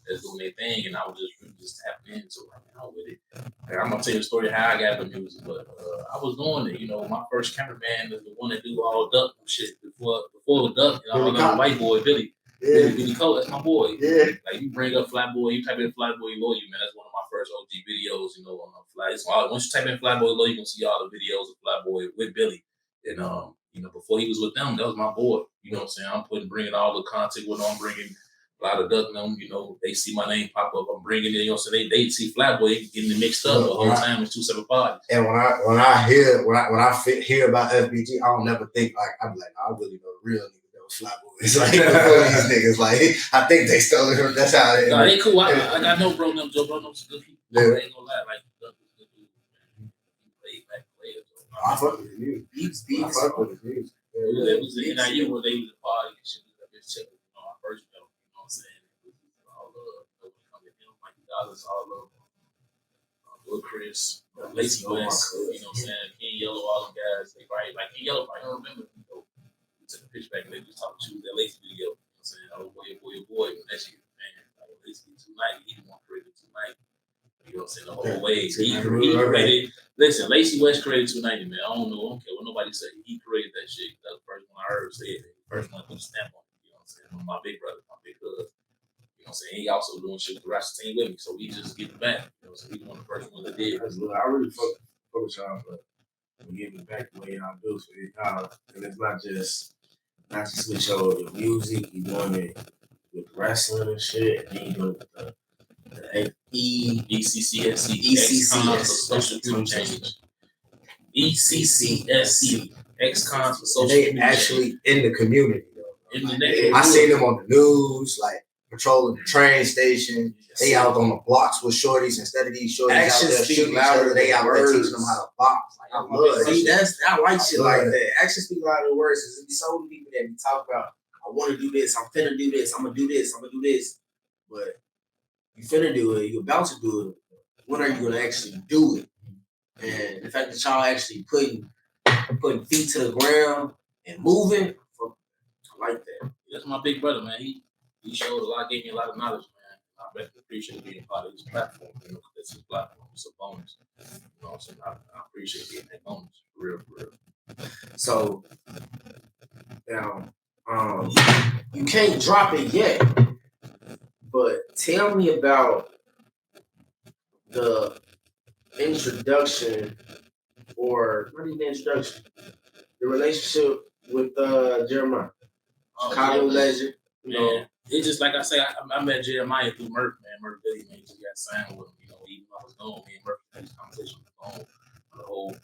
that's doing their thing, and I was just tapping into it, like, with it. And I'm gonna tell you the story of how I got the music, but I was doing it. You know, my first cameraman is the one that do all duck shit before the duck. You know, another white boy, Billy. Yeah. Billy Cole, that's my boy. Yeah. Like you bring up Flat Boy, you type in Flat Boy Lawyer, man. That's one of my first OG videos. You know, on Flat. So once you type in Flat Boy Lawyer, you gonna see all the videos of Flat Boy with Billy. And you know, before he was with them, that was my boy. You know what I'm saying? I'm bringing all the content with him. I'm bringing a lot of duck them. You know, they see my name pop up. I'm bringing it. You know what I'm saying? They see Flat Boy getting it mixed up the whole time. It's 2 separate parties. And when I hear about FBG, I don't never think like I'm like, I really know the real nigga. Flat boys, like these niggas, like I think they stole it. That's how they. No, they cool. I know Bro them, Joe Bro them some good people. Yeah. I ain't gonna lie, like Duck was good dude, man. He played back players. I fuck with his music. I fuck with his music. It was the NIU where they was a party and shit. Just chilling. You know, our first metal. You know what I'm saying? It was all love. You know, when it comes to him, like dollars, all love. Lil Chris, Lacy West. You know what I'm saying? King Yellow, all them guys. They probably like King Yellow. I don't remember. You know, took a picture back and they just talking to that Lacy video. You know what I'm saying? Oh boy, when that shit, man, like Lacy 290, he the one created 290. You know what I'm saying? The whole way. He created, listen, Lacy West created 290, man. I don't care what nobody say. He created that shit. That was the first one I heard say it. The first one I put a stamp on it. You know what I'm saying? My big brother, my big cousin. You know what I'm saying? He also doing shit with the rest of the team with me. So he just getting back. You know what I'm saying? He's one of the first ones that did. I really fuck with y'all for giving back the way y'all do for y'all. And it's not just with your music, you doing it with wrestling and shit, and you doing it with the ECCSC, social change. ECCSC, ex-cons for social change. They actually in the community, though. In the neighborhood. I seen them on the news, like patrolling the train station. They out on the blocks with shorties instead of these shorties out there shooting each other. They out there teaching them how to box. Like, I love that. I like shit like that. Actions speak louder than words. There's be so many people that be talk about, I want to do this, I'm finna do this, I'm gonna do this, I'm gonna do this. But you finna do it, you about to do it. When are you gonna actually do it? And the fact that y'all actually putting feet to the ground and moving, I like that. That's my big brother, man. He showed a lot, gave me a lot of knowledge, man. I really appreciate being part of this platform. You know, it's his platform. It's a bonus. You know what I'm saying? I appreciate getting that bonus. For real. So now, you can't drop it yet, but tell me about the introduction, or not even the introduction, the relationship with Jeremiah, Chicago legend. You know, it's just like I say, I met Jeremiah through Murph, man. Murph Litty, man, he got signed with him. You know, even though I was gone, me and Murph had this conversation on the phone on the whole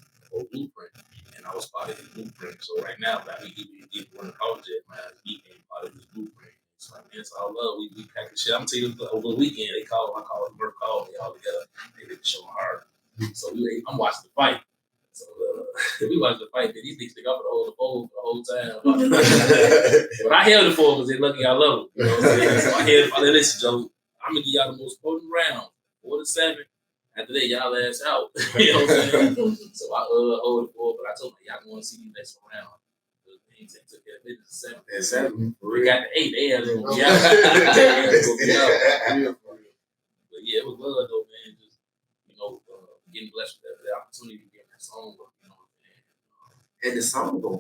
blueprint, and I was part of his blueprint. So right now, I mean, he went to college at man, he became part of his blueprint. So I mean, it's all love. We pack the shit. I'm telling you, over the weekend, I called Murph called me all together. They did the show my heart. So I'm watching the fight. So we watched the fight, man. These niggas think I'm gonna hold the whole time. But I held it for them because they're lucky I love them. You know what I'm saying? So I held it for them. Listen, Joe, I'm gonna give y'all the most potent round, 4-7. After that, y'all ass out. You know what I'm saying? So I hold it for them, but I told them, y'all going to see me next round. He took that business at 7. We got the 8. They had to go out. But yeah, it was love though, man. Just, you know, getting blessed with that opportunity to get that song, you know. And the song go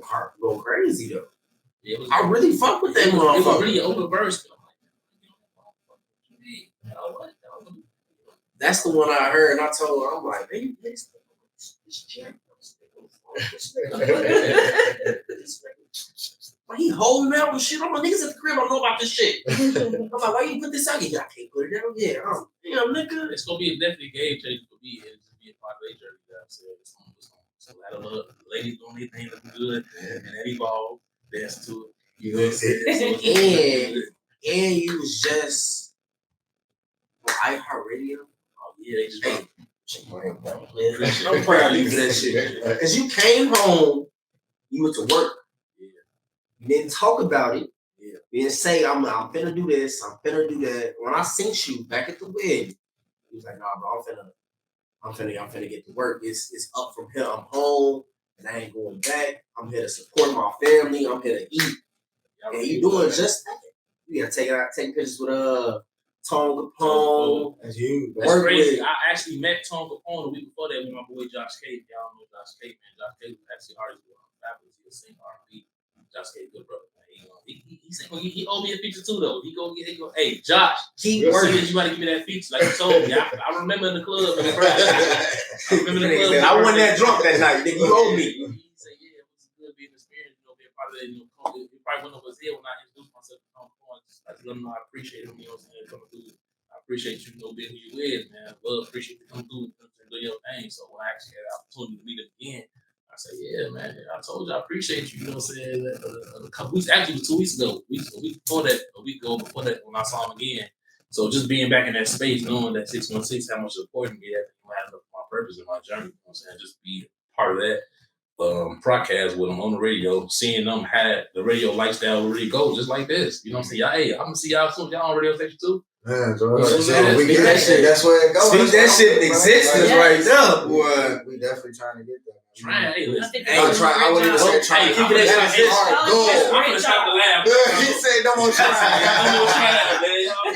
crazy though. Yeah, I really fuck with that motherfucker. It was really open verse. That's the one I heard, and I told her, I'm like, baby, this chair. Why he holding out and shit? I'm like, niggas at the crib, I don't know about this shit. I'm like, why you put this out? Yeah, I can't put it out. Yeah, nigga. It's gonna be a definitely game changer for me and just be a part of their journey. You know what I'm saying? It's gonna ladder up. The ladies doing their thing looking good, and that evolved. Dance to it. You know what I'm saying? And you was just on iHeartRadio. Oh yeah, they just I'm proud of you for that shit. Because you came home, you went to work. Yeah. You didn't talk about it. Yeah. You didn't say, I'm finna do this, I'm finna do that. When I sent you back at the wedding, he was like, nah, bro, I'm finna get to work. It's up from here. I'm home, and I ain't going back. I'm here to support my family. I'm here to eat. And you doing just that. You gotta take pictures with Tone Capone. That's you. That's crazy. I actually met Tone Capone the week before that with my boy Josh K. Y'all know Josh K, man. Josh K was actually artist with Fabulous. He was singing R&B. Josh K, good brother, man. He owed me a feature too, though. He go, hey, Josh, keep working. You gotta give me that feature, like you told me. I remember in the club. I wasn't that drunk that night. Nigga, you owe me. He said, yeah, it was good being experienced. You know, being part of that. You know, it probably went over his head when I introduced myself to Tone Capone. I just let him know I appreciate him. You know what I'm saying? Coming through. I appreciate you, being who you is, man. Love, appreciate you coming through and do your thing. So when I actually had the opportunity to meet him again, I said, yeah, man, I told you I appreciate you. You know what I'm saying? A couple weeks, actually 2 weeks ago, a week before that, when I saw him again. So just being back in that space, knowing that 616, how much support he had, lined up my purpose and my journey. You know what I'm saying? Just be part of that podcast with them on the radio, seeing them have the radio lifestyle really go just like this. You know what I'm saying? Y'all, hey, I'm gonna see y'all soon. Y'all on radio station too? Man, we get that shit. That's where it goes. Speak that shit in existence right now, boy. We definitely trying to get that. Trying, hey, listen. I wouldn't even say trying. Keep it that shit. Go. I'm gonna stop the laugh. He said no more trying.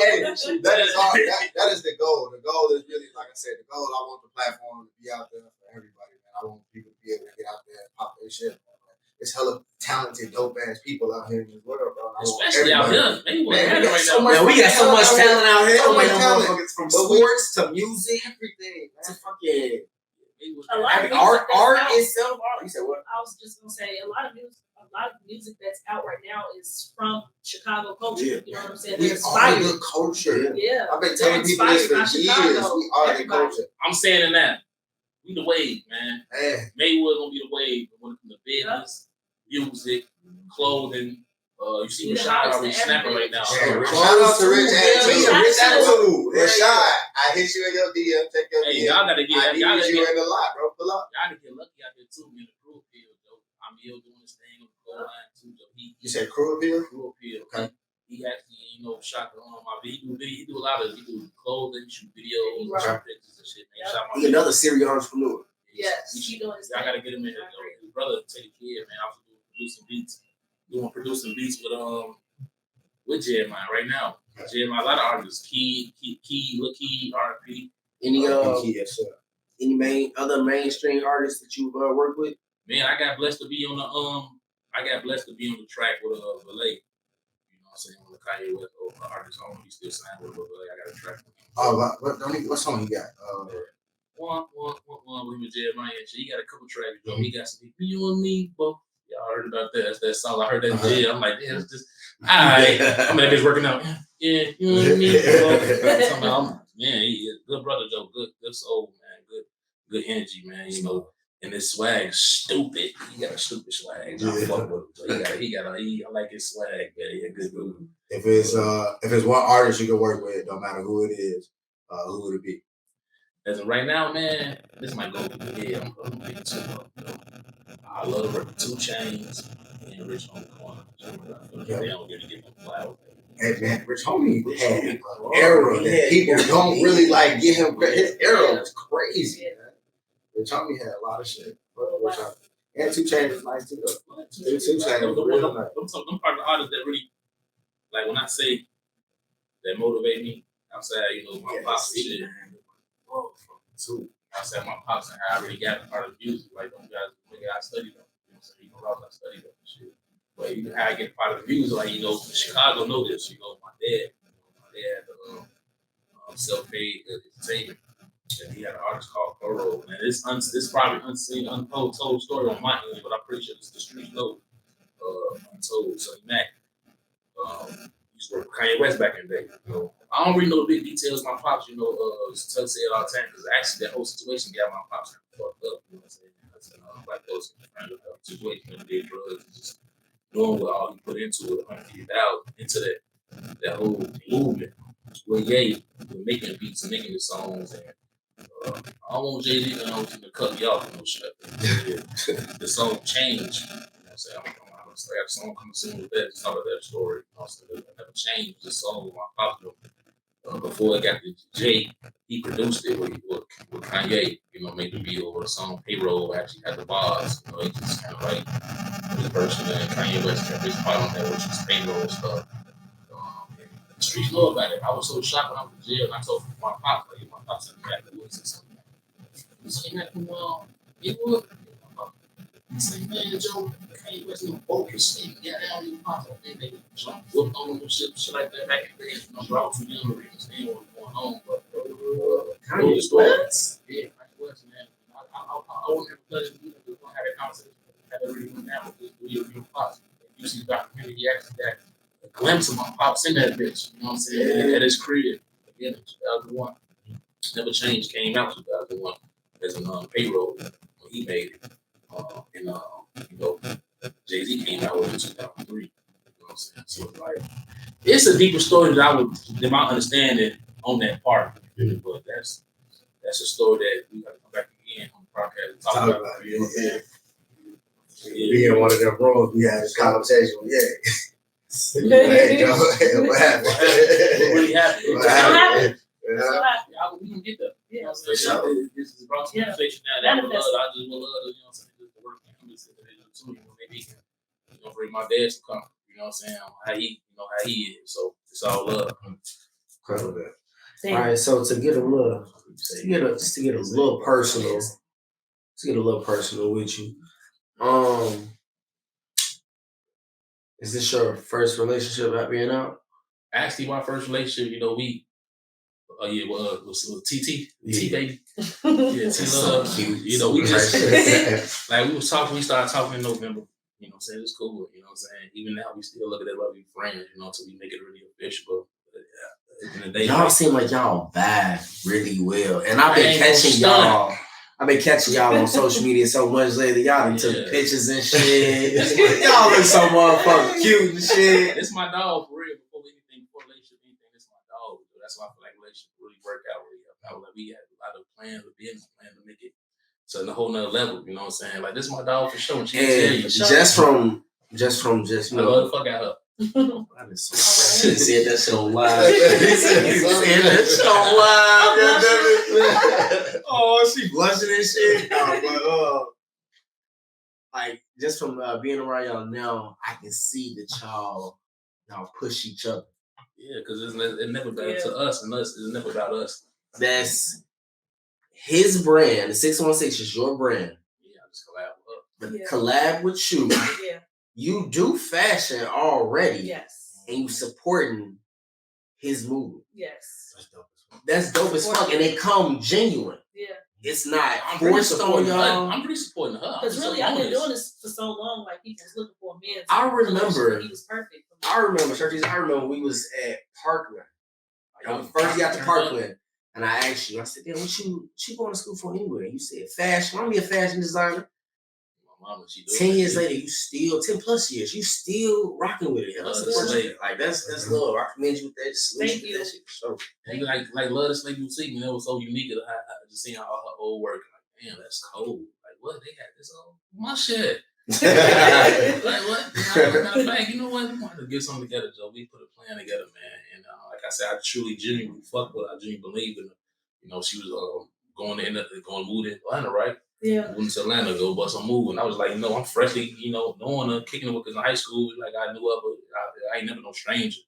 Hey, that is hard. That is the goal. The goal is really, like I said, the goal. I want the platform to be out there for everybody, man. I want people to be able to get out there and pop their shit. It's hella talented, dope ass people out here in this world, bro. Especially out here. Man, we got so much talent out here. So much talent. From sports to music, everything. To fucking a lot of art itself. You said what? I was just gonna say a lot of music that's out right now is from Chicago culture. Yeah. You know what I'm saying? We are the culture. Yeah. I've been telling people this for years. We are the culture. I'm saying in that. We the wave, man. Maywood gonna be the wave when it comes to business, music, clothing. You see Rashad already snapping right now. Shout out to Rich Attitude. Rashad, I hit you in your DM. Check your DM. Y'all gotta get. Y'all gotta get in the lot, bro. Pull up. Y'all gotta get lucky out there too, man. The crew appeal, though. I'm doing this thing on the goal line too, though. You said crew appeal? Crew appeal. Okay. He actually, shot on my video. He do a lot of clothing, shoot videos, shoot pictures and shit. Man, he's another serial entrepreneur. Yes, he doing his thing. I gotta get him in there. His brother take care, man. I was producing beats with Jeremiah right now. Jeremiah, a lot of artists, Key, Lil Key, RP. Any other mainstream artists that you've worked with? Man, I got blessed to be on the track with Valet. You know what I'm saying? On the Kanye West artist, I don't know if he's still signed with Valet. I got a track with him. Oh, what song you got? One with him and Jeremiah and shit. He got a couple tracks, bro. He got some You and Me, both. Y'all heard about that? That's that song. I heard that in jail. I'm like, damn, it's just alright. I'm that bitch working out. Yeah, you and me, bro. Man, he a good brother, Joe. Good soul, man. Good energy, man. You know. And his swag stupid. He got a stupid swag. I fuck with him. So I like his swag, man. He a good dude. If it's one artist you can work with, no matter who it is, who would it be? As of right now, man, this might go over the head. I'm picking two up. I love 2 Chainz and Rich Homie Corner. They don't really get no flowers. Hey man, Rich Homie had an era that people don't really like give him credit. His era was crazy. Rich Homie had a lot of shit. And 2 Chainz was nice too. 2 Chainz was real nice. Them part of the artists that really, like when I say that motivate me outside, you know, my pops and shit. Too. Outside my pops and how I really got a part of music. Like them guys, I studied them. You know what I'm saying? I studied them and shit. But even how I get a part of the music, like, you know, Chicago know this, you know, my dad self-paid entertainment. And he had an artist called Thorough. And it's probably unseen, untold story on my end, but I'm pretty sure the streets know untold. So Mac used to work with Kanye West back in the day. You know, I don't really know the big details. My pops, you know, say it all the time because actually that whole situation got my pops fucked up. You know what I'm saying? Like those situation of did drugs and just knowing what all he put into it, 150,000 into that whole movement. Well, yeah, making beats and making the songs and. I don't want Jay-Z to cut me off. No shit. The song changed. You know what I'm saying? I got a song coming soon with that. It's not about that story. You know, so I never changed the song with my pop. Before it got to Jay, he produced it with Kanye. You know, made the beat over the song. Payroll actually had the bars. You know, he just kind of like his version and Kanye West kept his part on that, which was Payroll stuff. The streets know about it. I was so shocked when I was in jail and I told my pop, like, my pop said, "Back to Woods or something." He said, "That it would." He said, "Man, Joe, Kanye West no focus. They got down in pop. They jumped on them shit like that back in the day. You know, I was too young to understand what was going on, but Kanye West, yeah, Kanye West, man. I wouldn't have pleasure to have that conversation. That really went down with this real pops. You see the documentary, he actually got a glimpse of my pops in that bitch, you know what I'm saying? At his crib, again in 2001. Never Changed came out in 2001 as a payroll when he made it. You know, Jay-Z came out with it in 2003. You know what I'm saying? So it's like, it's a deeper story than my understanding on that part. But that's a story that we got to come back again on the podcast and talk about. You know what I'm saying? Being one of them rooms, we had this conversation. Hey, what happened? What really happened? What happened? We can get there. You know what I'm saying? This is about conversation now. I just would love to, you know what I'm saying, just to work with him too. Maybe he can, bring my dad some comfort. You know what I'm saying? How he is. So it's all love. Incredible. All right, so to get a little personal with you. Is this your first relationship at being out? Actually, my first relationship, you know, was TT, baby. Yeah, T Love. So cute. You know, we just like we started talking in November. You know what I'm saying? It's cool. You know what I'm saying? Even now we still look at it like we friends, you know, until we make it really official. But in the day, y'all seem like y'all vibe really well. And I've been catching y'all on social media so much lately. Y'all done took pictures and shit. Y'all look so motherfucking cute and shit. It's my dog for real. Before relationship, anything, it's my dog. That's why I feel like relationship really work out really. I feel like we had a lot of plans, a business plan to make it to a whole nother level. You know what I'm saying? Like, this is my dog for sure. And she tell you. Just from you know. I love the fuck out her. I just said that shit on live. Said that shit on live. Oh, she blushing and shit. Like, just from being around y'all now, I can see that y'all push each other. Yeah, because it's never about to us, and it's never about us. That's his brand. The 616 is your brand. Yeah, I just collab with her. But Yeah. collab with you. Yeah. You do fashion already. Yes. And you supporting his movement. Yes. That's dope as fuck. That's dope as fuck. And it come genuine. Yeah. It's not I'm really forced on supporting her. y'all. I'm really supporting her. Because really, I've been doing this for so long. Like people was looking for a man. I remember. He was perfect. I remember, churches. I remember we was at Parkland. Like, when we first got to Parkland, and I asked you. I said, "Damn, what you going to school for anyway?" You said, "Fashion. I'm gonna be a fashion designer." My mama, she 10 years later, you still 10 plus years. You still rocking with it. That's that's love. I commend you with that. Thank you. That shit for sure. And like love this lady boutique, man. It was so unique that I just seeing all her old work. Like, damn, that's cold. Like, what? They had this on my shit. Like, what? Matter of fact, you know what? We wanted to get something together, Joe. We put a plan together, man. And like I said, I truly, genuinely fuck with her. I genuinely believe in her. You know, she was going to move to Atlanta, right? Yeah. Moving to Atlanta, go bust a move. And I was like, no, I'm freshly, knowing her, kicking her because in high school, like I knew her, but I ain't never no stranger.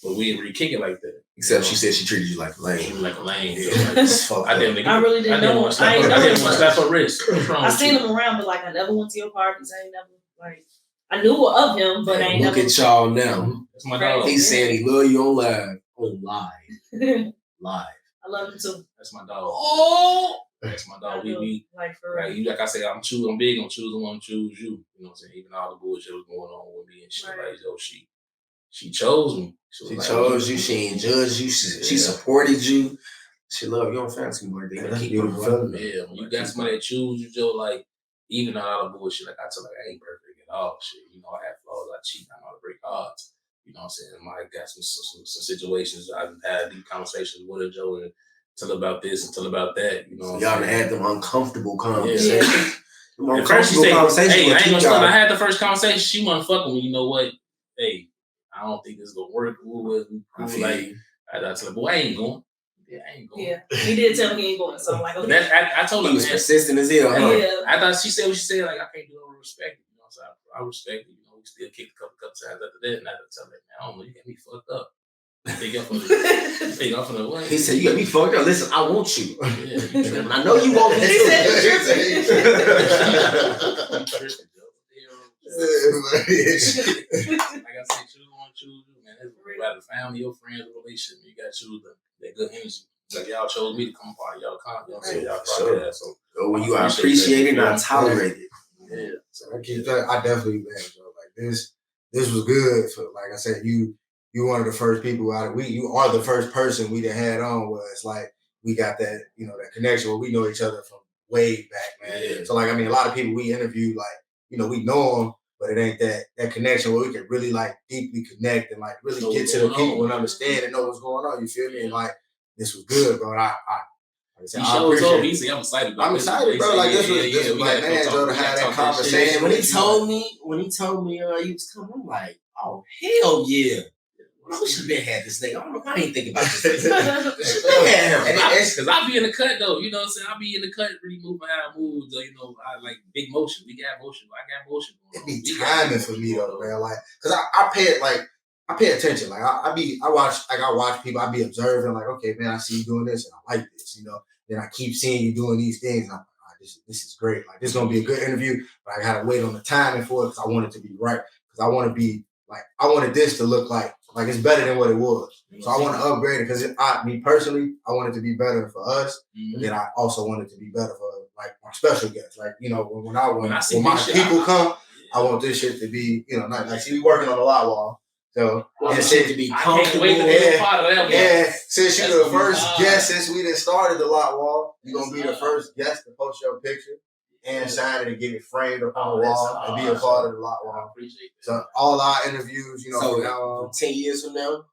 But we didn't really kick it like that. Except she said she treated you like a lame. She was like a lame. Yeah. I really didn't know. I didn't want to slap her wrist. I seen him around, but like I never went to your parties. I ain't never like I knew of him, but I ain't Look never. at y'all now. That's my dog. He's saying he love you on live. On live. Live. I love him too. That's my dog. Oh, that's my dog. We like for real. like I say, I'm big on choosing one, choose you. You know what I'm saying? Even all the bullshit was going on with me and shit. Right. Like, yo, she chose me. She chose you. She ain't judged you. She supported you. She love you on fantasy more. They That's keep beautiful. Yeah, when you got somebody that choose you, Joe, like, even all the bullshit, like I tell like I ain't perfect at all. Shit, I have flaws, I cheat, I know how to break odds. You know what I'm saying? I got some situations I've had deep conversations with her, Joe, and tell about this and tell about that. You know, y'all done had them uncomfortable conversations. Yeah. At first she said, "Hey, I ain't gonna I had the first conversation. She wasn't fucking with me. You know what? Hey, I don't think this is gonna work." I tell her, "Boy, I ain't going." Yeah, I ain't going. Yeah, he did tell me he ain't going. So I'm like, okay. I told her he was persistent as hell. Huh? Yeah. I thought she said what she said. Like, I can't do no respect. So I respect it. We still kicked a couple times after that, and I had to tell her, "Man, I don't know. You got me fucked up." He said, "You got me fucked up. Listen, I want you. Yeah. I know you want me too." Like I said, choose you, man. It's rather family, your friends, relationship. You got to choose that good energy. Like y'all chose me to come part of y'all content. Y'all podcast. So when you are appreciated, not tolerated. Yeah. So I definitely man, Joe. Like this was good for, like I said, you one of the first people out of you are the first person we done had on where it's like we got that, that connection where we know each other from way back, man. Yeah. So like, I mean, a lot of people we interview, like, we know them, but it ain't that connection where we can really like deeply connect and like really get to the people and understand and know what's going on. You feel me? And like, this was good, bro. He told me, he said, I'm excited about this. I'm excited, bro. Like, this was like, man, Joe, to have that conversation. When he told me he was coming, I'm like, oh, hell yeah. We should have been had this nigga. I don't know. I ain't thinking about this nigga. Because I be in the cut, though. You know what I'm saying? I be in the cut, really moving how I move. I like big motion. We got motion. I got motion. It be timing for me, though, man. Like, because I pay attention. Like, I watch people. I be observing. Like, okay, man, I see you doing this, and I like this. Then I keep seeing you doing these things. And I'm like, this is great. Like, this is gonna be a good interview. But I gotta wait on the timing for it because I want it to be right. Because I want to be like, I wanted this to look like it's better than what it was. So I want to upgrade it because me personally, I want it to be better for us. Mm-hmm. And then I also want it to be better for like my special guests. Like, when my people come, I want this shit to be, not like, see, we working on the lot wall. So this shit to be comfortable. Yeah. Since you're the first guest since we done started the lot wall, you're gonna be the first guest to post your picture and sign it and get it framed up on the wall and be a part of the lot wall. I appreciate that. So all our interviews, so from now on, 10 years from now,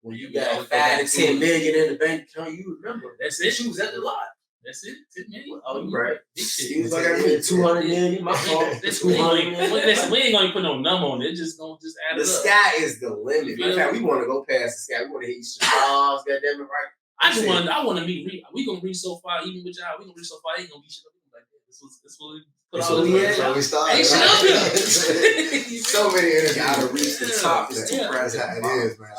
when you got 5 to 10 million in the bank account, you remember. That's it. She was at the lot. That's it. 10 million. Oh, you right. He was like, I need 200 million. My fault. We ain't gonna put no number on it. It's just gonna add it up. The sky is the limit. In fact, we want to go past the sky. We want to hit stars. Goddamn it, right? I want to meet. We gonna reach so far, even with y'all. We gonna reach so far. Ain't gonna be shit up like that. This was put all the way. So we started. Ain't shit up here. So many interviews. Gotta reach the top. That's how it is, man.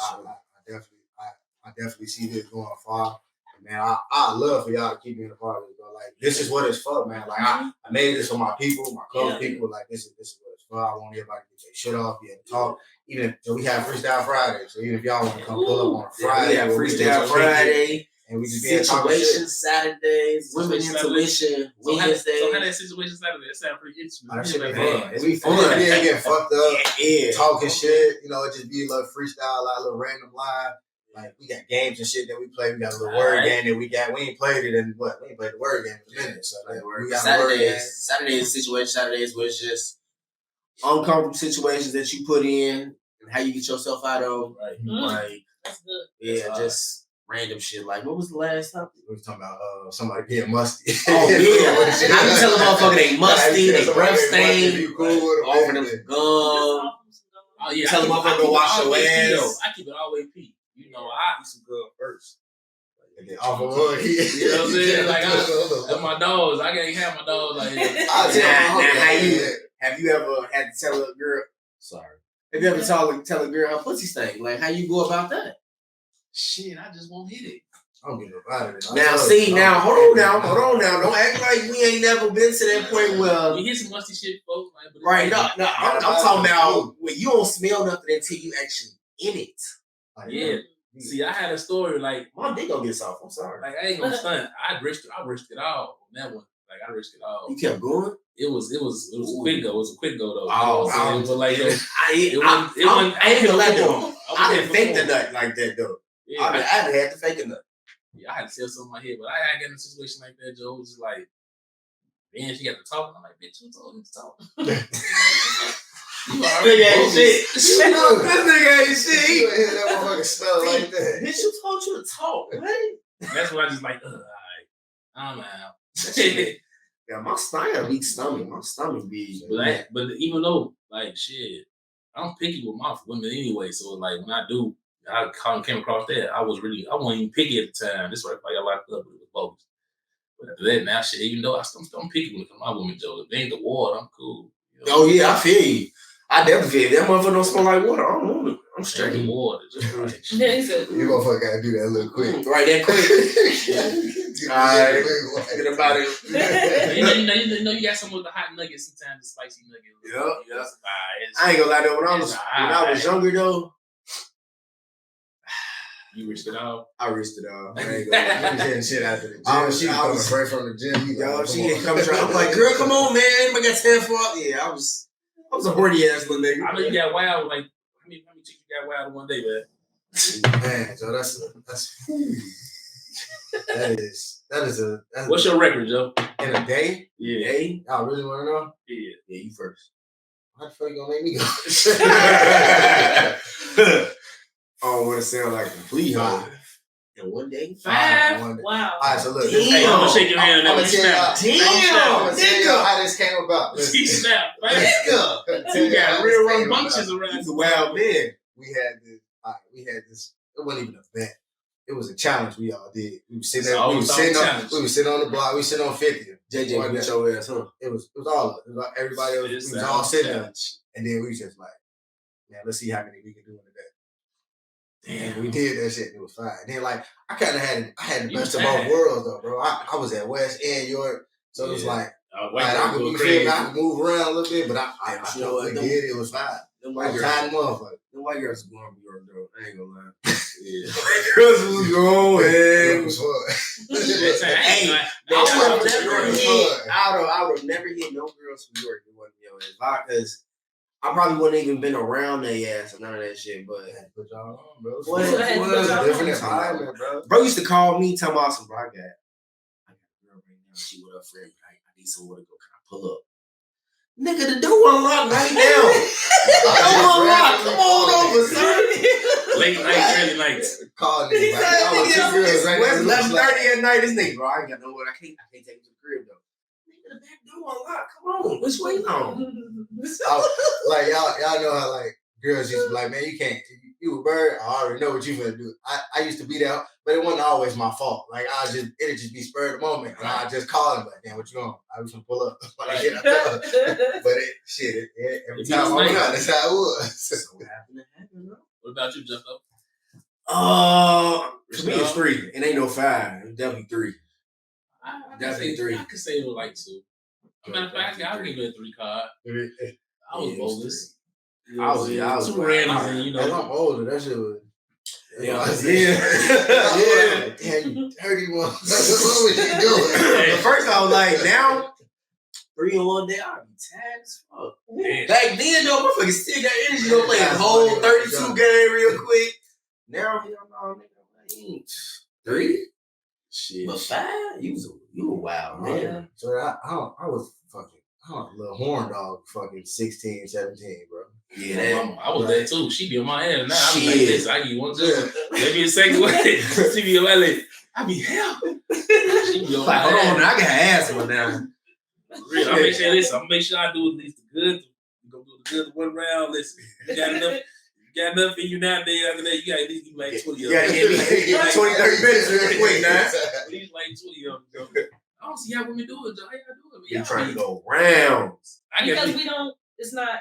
I definitely see this going far. man, I love for y'all to keep being a part of it, bro. Like, this is what it's for, man. Like, I made this for my people, my close people. Like, this is what it's for. I want everybody to get their shit off, be able to talk. Even if we have Freestyle Friday, so even if y'all want to come pull up on a Friday, we have Freestyle Friday. And we just be Situation Saturdays, women intuition Wednesdays. So how that situation Saturday? That sound pretty interesting. That shit be Man, fun. it's We fun. getting fucked up, Yeah. talking shit. You know, it just be a little freestyle, like a little random live. Like we got games and shit that we play. We got a little word game that we got. We ain't played it in what? We ain't played the word game in a minute. So like, we got a word game. Saturdays situation Saturdays was just uncomfortable situations that you put in and how you get yourself out of. Right. Like, That's good. yeah, just random shit. Like, what was the last topic? We was talking about somebody being musty. Oh yeah, I be telling motherfucker they musty, they breath stained, You cool with offering them them. some gum. Oh yeah, Tell I them keep- motherfucker I keep go it wash your always pee, ass. though. I keep it always pee. You know, I eat some good first. And then off of one, You know what I'm saying? Like, that's my dogs. I can't have my dogs like that. I'll tell Now, my how homie, you have you ever had to tell a girl? Sorry, have you ever tell a girl her pussy stank? Like, how you go about that? Shit, I just won't hit it. I don't give a fuck about it. Now, see, now, hold on now. Don't act like we ain't never been to that point where. You hit some musty shit, folks. Like, but Right, no, I'm talking about when you don't smell nothing until you actually in it. Like, Yeah. See, I had a story like My dick gonna get soft. I'm sorry. I ain't gonna stunt. I risked it all on that one. Like I risked it all. You kept going. It was a quick go. It was a quick go though. Oh, You know what I'm saying? But like, yo, I ain't gonna let them. I didn't fake the nut. nut like that though. Yeah, I had to fake a nut. yeah, I had to tell something in my head, but I had to get in a situation like that, Joe. It was just like, man, she got to talk. I'm like, bitch, who told you to talk? You already Nigga ain't bogus. shit. This nigga ain't shit. You ain't hear that motherfucker smell like that. Bitch, who told you to talk, man? That's why I just like, all right, I'm out. Yeah, my stomach be stomach. My stomach be. But even though, like, shit, I'm picky with my women anyway. So, like, when I do, I came across that, I wasn't even picky at the time. This is why I got locked up with the bogus. But after that, now, shit, even though I'm picky when it comes to my women, Joe. If they ain't the water, I'm cool. You know? Oh yeah, I feel you. I definitely feel you. That motherfucker don't smell like water. I don't want it. I'm straight. Straight water. Just like, Yeah, he said, You motherfucker gotta do that a little quick. Right, that quick. Alright. Get about it. you know, you got some of the hot nuggets sometimes, the spicy nuggets. Yep. It's I ain't gonna lie though. When I It's was younger though, You risked it all. I risked it all. I ain't gonna lie. I'm getting shit after the gym. I She was straight from the gym. Yo, she didn't come try. I'm like, girl, come on, man. I got 10 for it. Yeah, I was a horny ass little nigga. I know you got wild. Like, how many chicks you got wild in one day, man? Man, so that's What's your record, Joe? in a day? Yeah. Hey, Y'all really want to know? Yeah. yeah, you first. How the fuck you gonna make me go? I don't want to sound like a complete hoe. Five. In one day? Five? One day. Wow. All right, so look. Damn. Hey, I'm gonna shake your hand I'm and gonna tell y'all. Damn, I'm gonna tell y'all how this came about. He snapped, right? Nigga. You got real rambunctious around. He's a wild man. We had this. It wasn't even a bet. It was a challenge we all did. We was sitting there. We was sitting on the block. We was sitting on 50th. JJ, get your ass, huh? It was all of it. It was like everybody else. We was all sitting there, and then we was just like, man, let's see how many we can do in a day. And we did that shit. And it was fine. And then like I had the You best was of both fine. worlds though, bro. I was at West and York, so it was like I could go be crazy. I could move around a little bit, but I You know what, we did. It was fine. Them Like white time girls. motherfucker. Them white girls are going to York, though. I ain't gonna lie. Yeah. White girls was going. It was fun. Hey, I I would have never hit. I would have never hit no girls from York. It wasn't your ass. Because I probably wouldn't even been around their ass or none of that shit. But Put y'all on, bro. What? It was a different What? environment, bro. bro used to call me, tell me some bro. I got a girl right now. She with her friend. I need somewhere to go. Can I pull up? Nigga, the door unlocked right now. Door unlocked. Come on over, son. Late night, early night. Call me. Like, I was two girls right It's there. 11:30 at night. This nigga, bro, I ain't got nowhere. I can't take him to the crib though. Nigga, the back door unlocked. Come on, what's waiting on? Like y'all know how like girls used to be like, man, you can't. You a bird. I already know what you gonna do. I used to be there, but it wasn't always my fault. Like it'd just be spur of the moment, and I just call him like, damn, what you on? I was gonna pull up. Like, yeah, but every It time was I'm nice. out, that's how it was. So what happened? What about you, Justo? To me, it's 3. It ain't no 5. It's definitely 3. I Definitely 3. I could say it was like 2. Matter of fact, I give it a 3 card. I was bogus. I was 2 randoms, and As I'm older, that shit was. Yeah. Damn, you dirty one. What was you doing? At first, I was like, now 3 in one day, I'd be tired as fuck. Damn. Back then, though, motherfuckers still got energy to play a whole 32 game real quick. Now, hell no, nigga. 3? Shit. But 5? You were wild, man. So I was fucking, a little horn dog, fucking 16, 17, bro. Yeah, I was there too. She be on my ass now. I be like Shit. this. I give you one good. Let me a second way. She be on my leg. I be hell. She be on my hold on, ass. I got ass one now. Real. I make sure listen. I make sure I do at least the good. You gonna do the good one round. Listen, you got enough. You got enough in you nowadays. After that, you got at least give me like 20 of them. Yeah, give me 20, 30 minutes real quick now. At least like 20 of them. I don't see how women do it, though. How y'all do it? You trying to go rounds. Because we don't. It's not.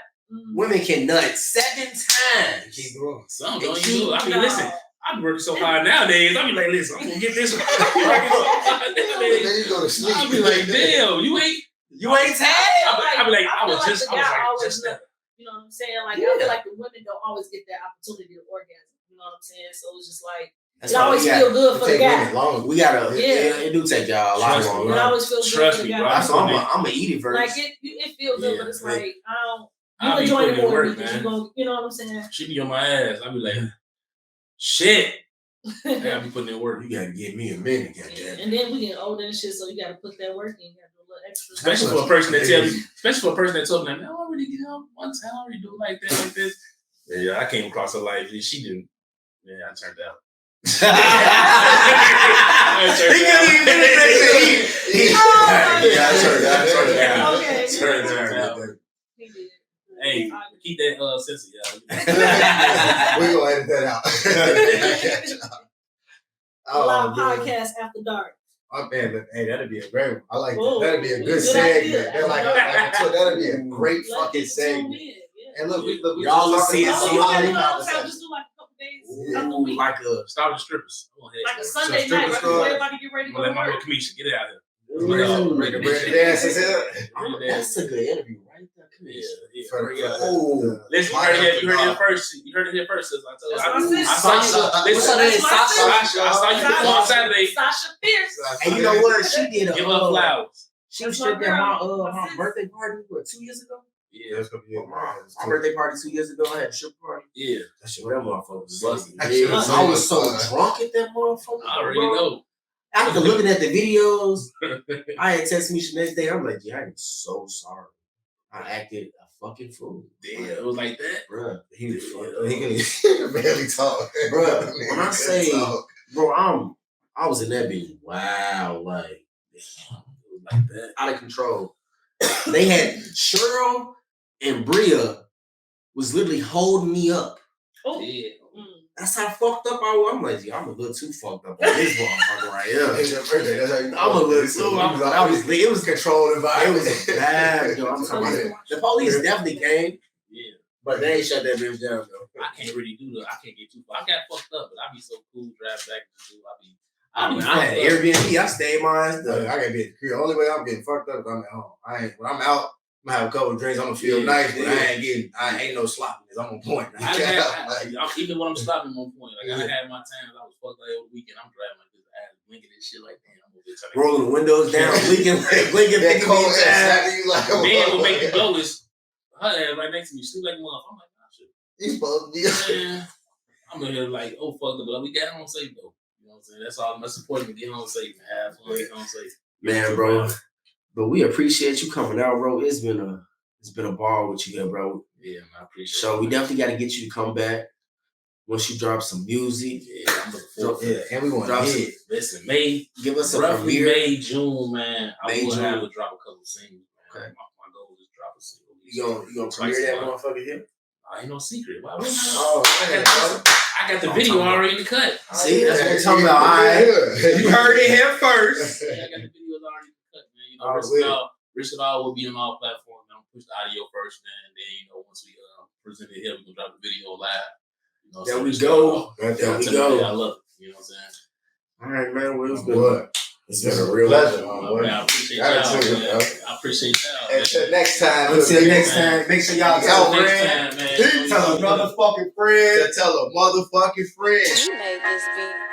Women can nut 7 times. Keep growing. Some don't even do it. I mean, listen. I'm working so hard nowadays. I be like, listen, I'm gonna get this one. I'm working so hard nowadays. Then you go to sleep. I be like, damn, you ain't tired? I be like, I was feel just the guy like, always just that. You know what I'm saying? Like I feel like the women don't always get that opportunity to orgasm. You know what I'm saying? So it's just like it always feel good for the guy. We gotta. Yeah. It do take y'all a lot Trust longer. It always feels good Trust for the me, guy. bro. I'm gonna eat it first. Like it feels good, but it's Yeah. like I don't. I You be enjoy putting it in more work, than me 'cause man. you go. You know what I'm saying? She be on my ass. I be like, shit. I gotta be putting in work. You gotta give me a minute, goddamn. And then we get older and shit, so you gotta put that work in. You gotta do a little extra. Especially for a person that tell me, man, I already get out one time, I already do it like that, like this. Yeah, I came across her life. She didn't. Yeah, I turned out. He did. Hey, keep that sense of y'all. We're gonna edit that out. Live podcast after dark. Oh man, hey, that'd be a great one. I like Whoa, that. That'd be a good good segment. idea. They're like that'd be a great Let fucking people tune segment. in, yeah. And look, we Y'all just see it, talking see about it. You know what I'm saying? conversation. Just do like a couple days, Ooh, couple weeks. like a Start with the strippers. Like a Sunday stripper night, right store. before everybody get ready to I'm go gonna to let my work. girl Kamisha get it out here. Bring the dances here. that's a good interview, right there. Yeah. Oh, Listen, you heard it here first. You heard it here first. Sis. I told That's what I you. said. I What's her saw name? you. Sasha. I saw you on Saturday. Sasha Fierce. And you know what? She did Give her flowers. She That's stripped my at girl. my birthday party, what, 2 years ago? Yeah. That's gonna be it. My birthday party 2 years ago, I had a strip party. Yeah. That shit, that motherfucker was busting. That shit was I was so fun. drunk at that motherfucker. I already bro. know. After looking at the videos, I had texted me the next day. I'm like, yeah, I am so sorry. I acted a fucking fool. Damn, it was like that. Bruh, he was He can barely talk. Bruh, when I say, Talk. bro, I was in that bitch. Wow, like, It was like that. out of control. They had Cheryl and Bria was literally holding me up. Oh, Yeah. That's how fucked up I was. I'm like, yeah, I'm a little too fucked up on this motherfucker right here. It's your birthday. That's how you know. I'm a little too. It was controlled environment. It was bad, yo. I'm talking about the police definitely came, Yeah. but they ain't shut that bitch down, though. I can't really do that. I can't get too far. I got fucked up, but I be so cool driving back to school. I had Airbnb. I stayed mine. I gotta be at the crib. The only way I'm getting fucked up is I'm at home. When I'm out, I'm gonna have a couple of drinks. I'm gonna feel nice, but I ain't no sloppiness. I'm on point. Even when I'm stopping on point, like I had my times, I was fucked up over the weekend. I'm driving like this, ass blinking and shit like that. I'm over there trying to rolling the windows down, blinking, that cold ass. You like man will make you go is her ass right next to me, sleep like a motherfucker. I'm like, nah, shit. You supposed to be. Man, I'm in here like, oh fuck it, but we got home safe though. You know what I'm saying? That's all that's important. Get home safe and have fun. Get home safe. man, bro. But we appreciate you coming out, bro. It's been a ball with you here, bro. Yeah, man, I appreciate it. So we definitely got to get you to come back once you drop some music. Yeah, I'm looking forward to it. And we want Drop to some, hit. Listen, May, give us a roughly premiere. May, June, man. I May, will June. have to drop a couple singles. Man. Okay. My goal is to drop a single. You gonna premiere that motherfucker here? Ain't no secret. Why wouldn't I? Oh, I got the video already in the cut. See, that's what we're talking about. All right. You heard it here first. Yeah, I got the videos already in the cut, man. You know, Rich It All will be on all platforms. I'm gonna push the audio first, man. And then, you know, once we present it here, we can drop the video live. You know, There so we just go. There There we I go. love it. You know what I'm saying? All right, man. Well, it was What? good. It's been a real pleasure. Man, I appreciate Gotta y'all. take it, Man. bro. I appreciate y'all. Until next time. Until next time, make sure y'all tell a Next friend. time, man. Tell a motherfucking friend. Tell a motherfucking friend. You made this beat.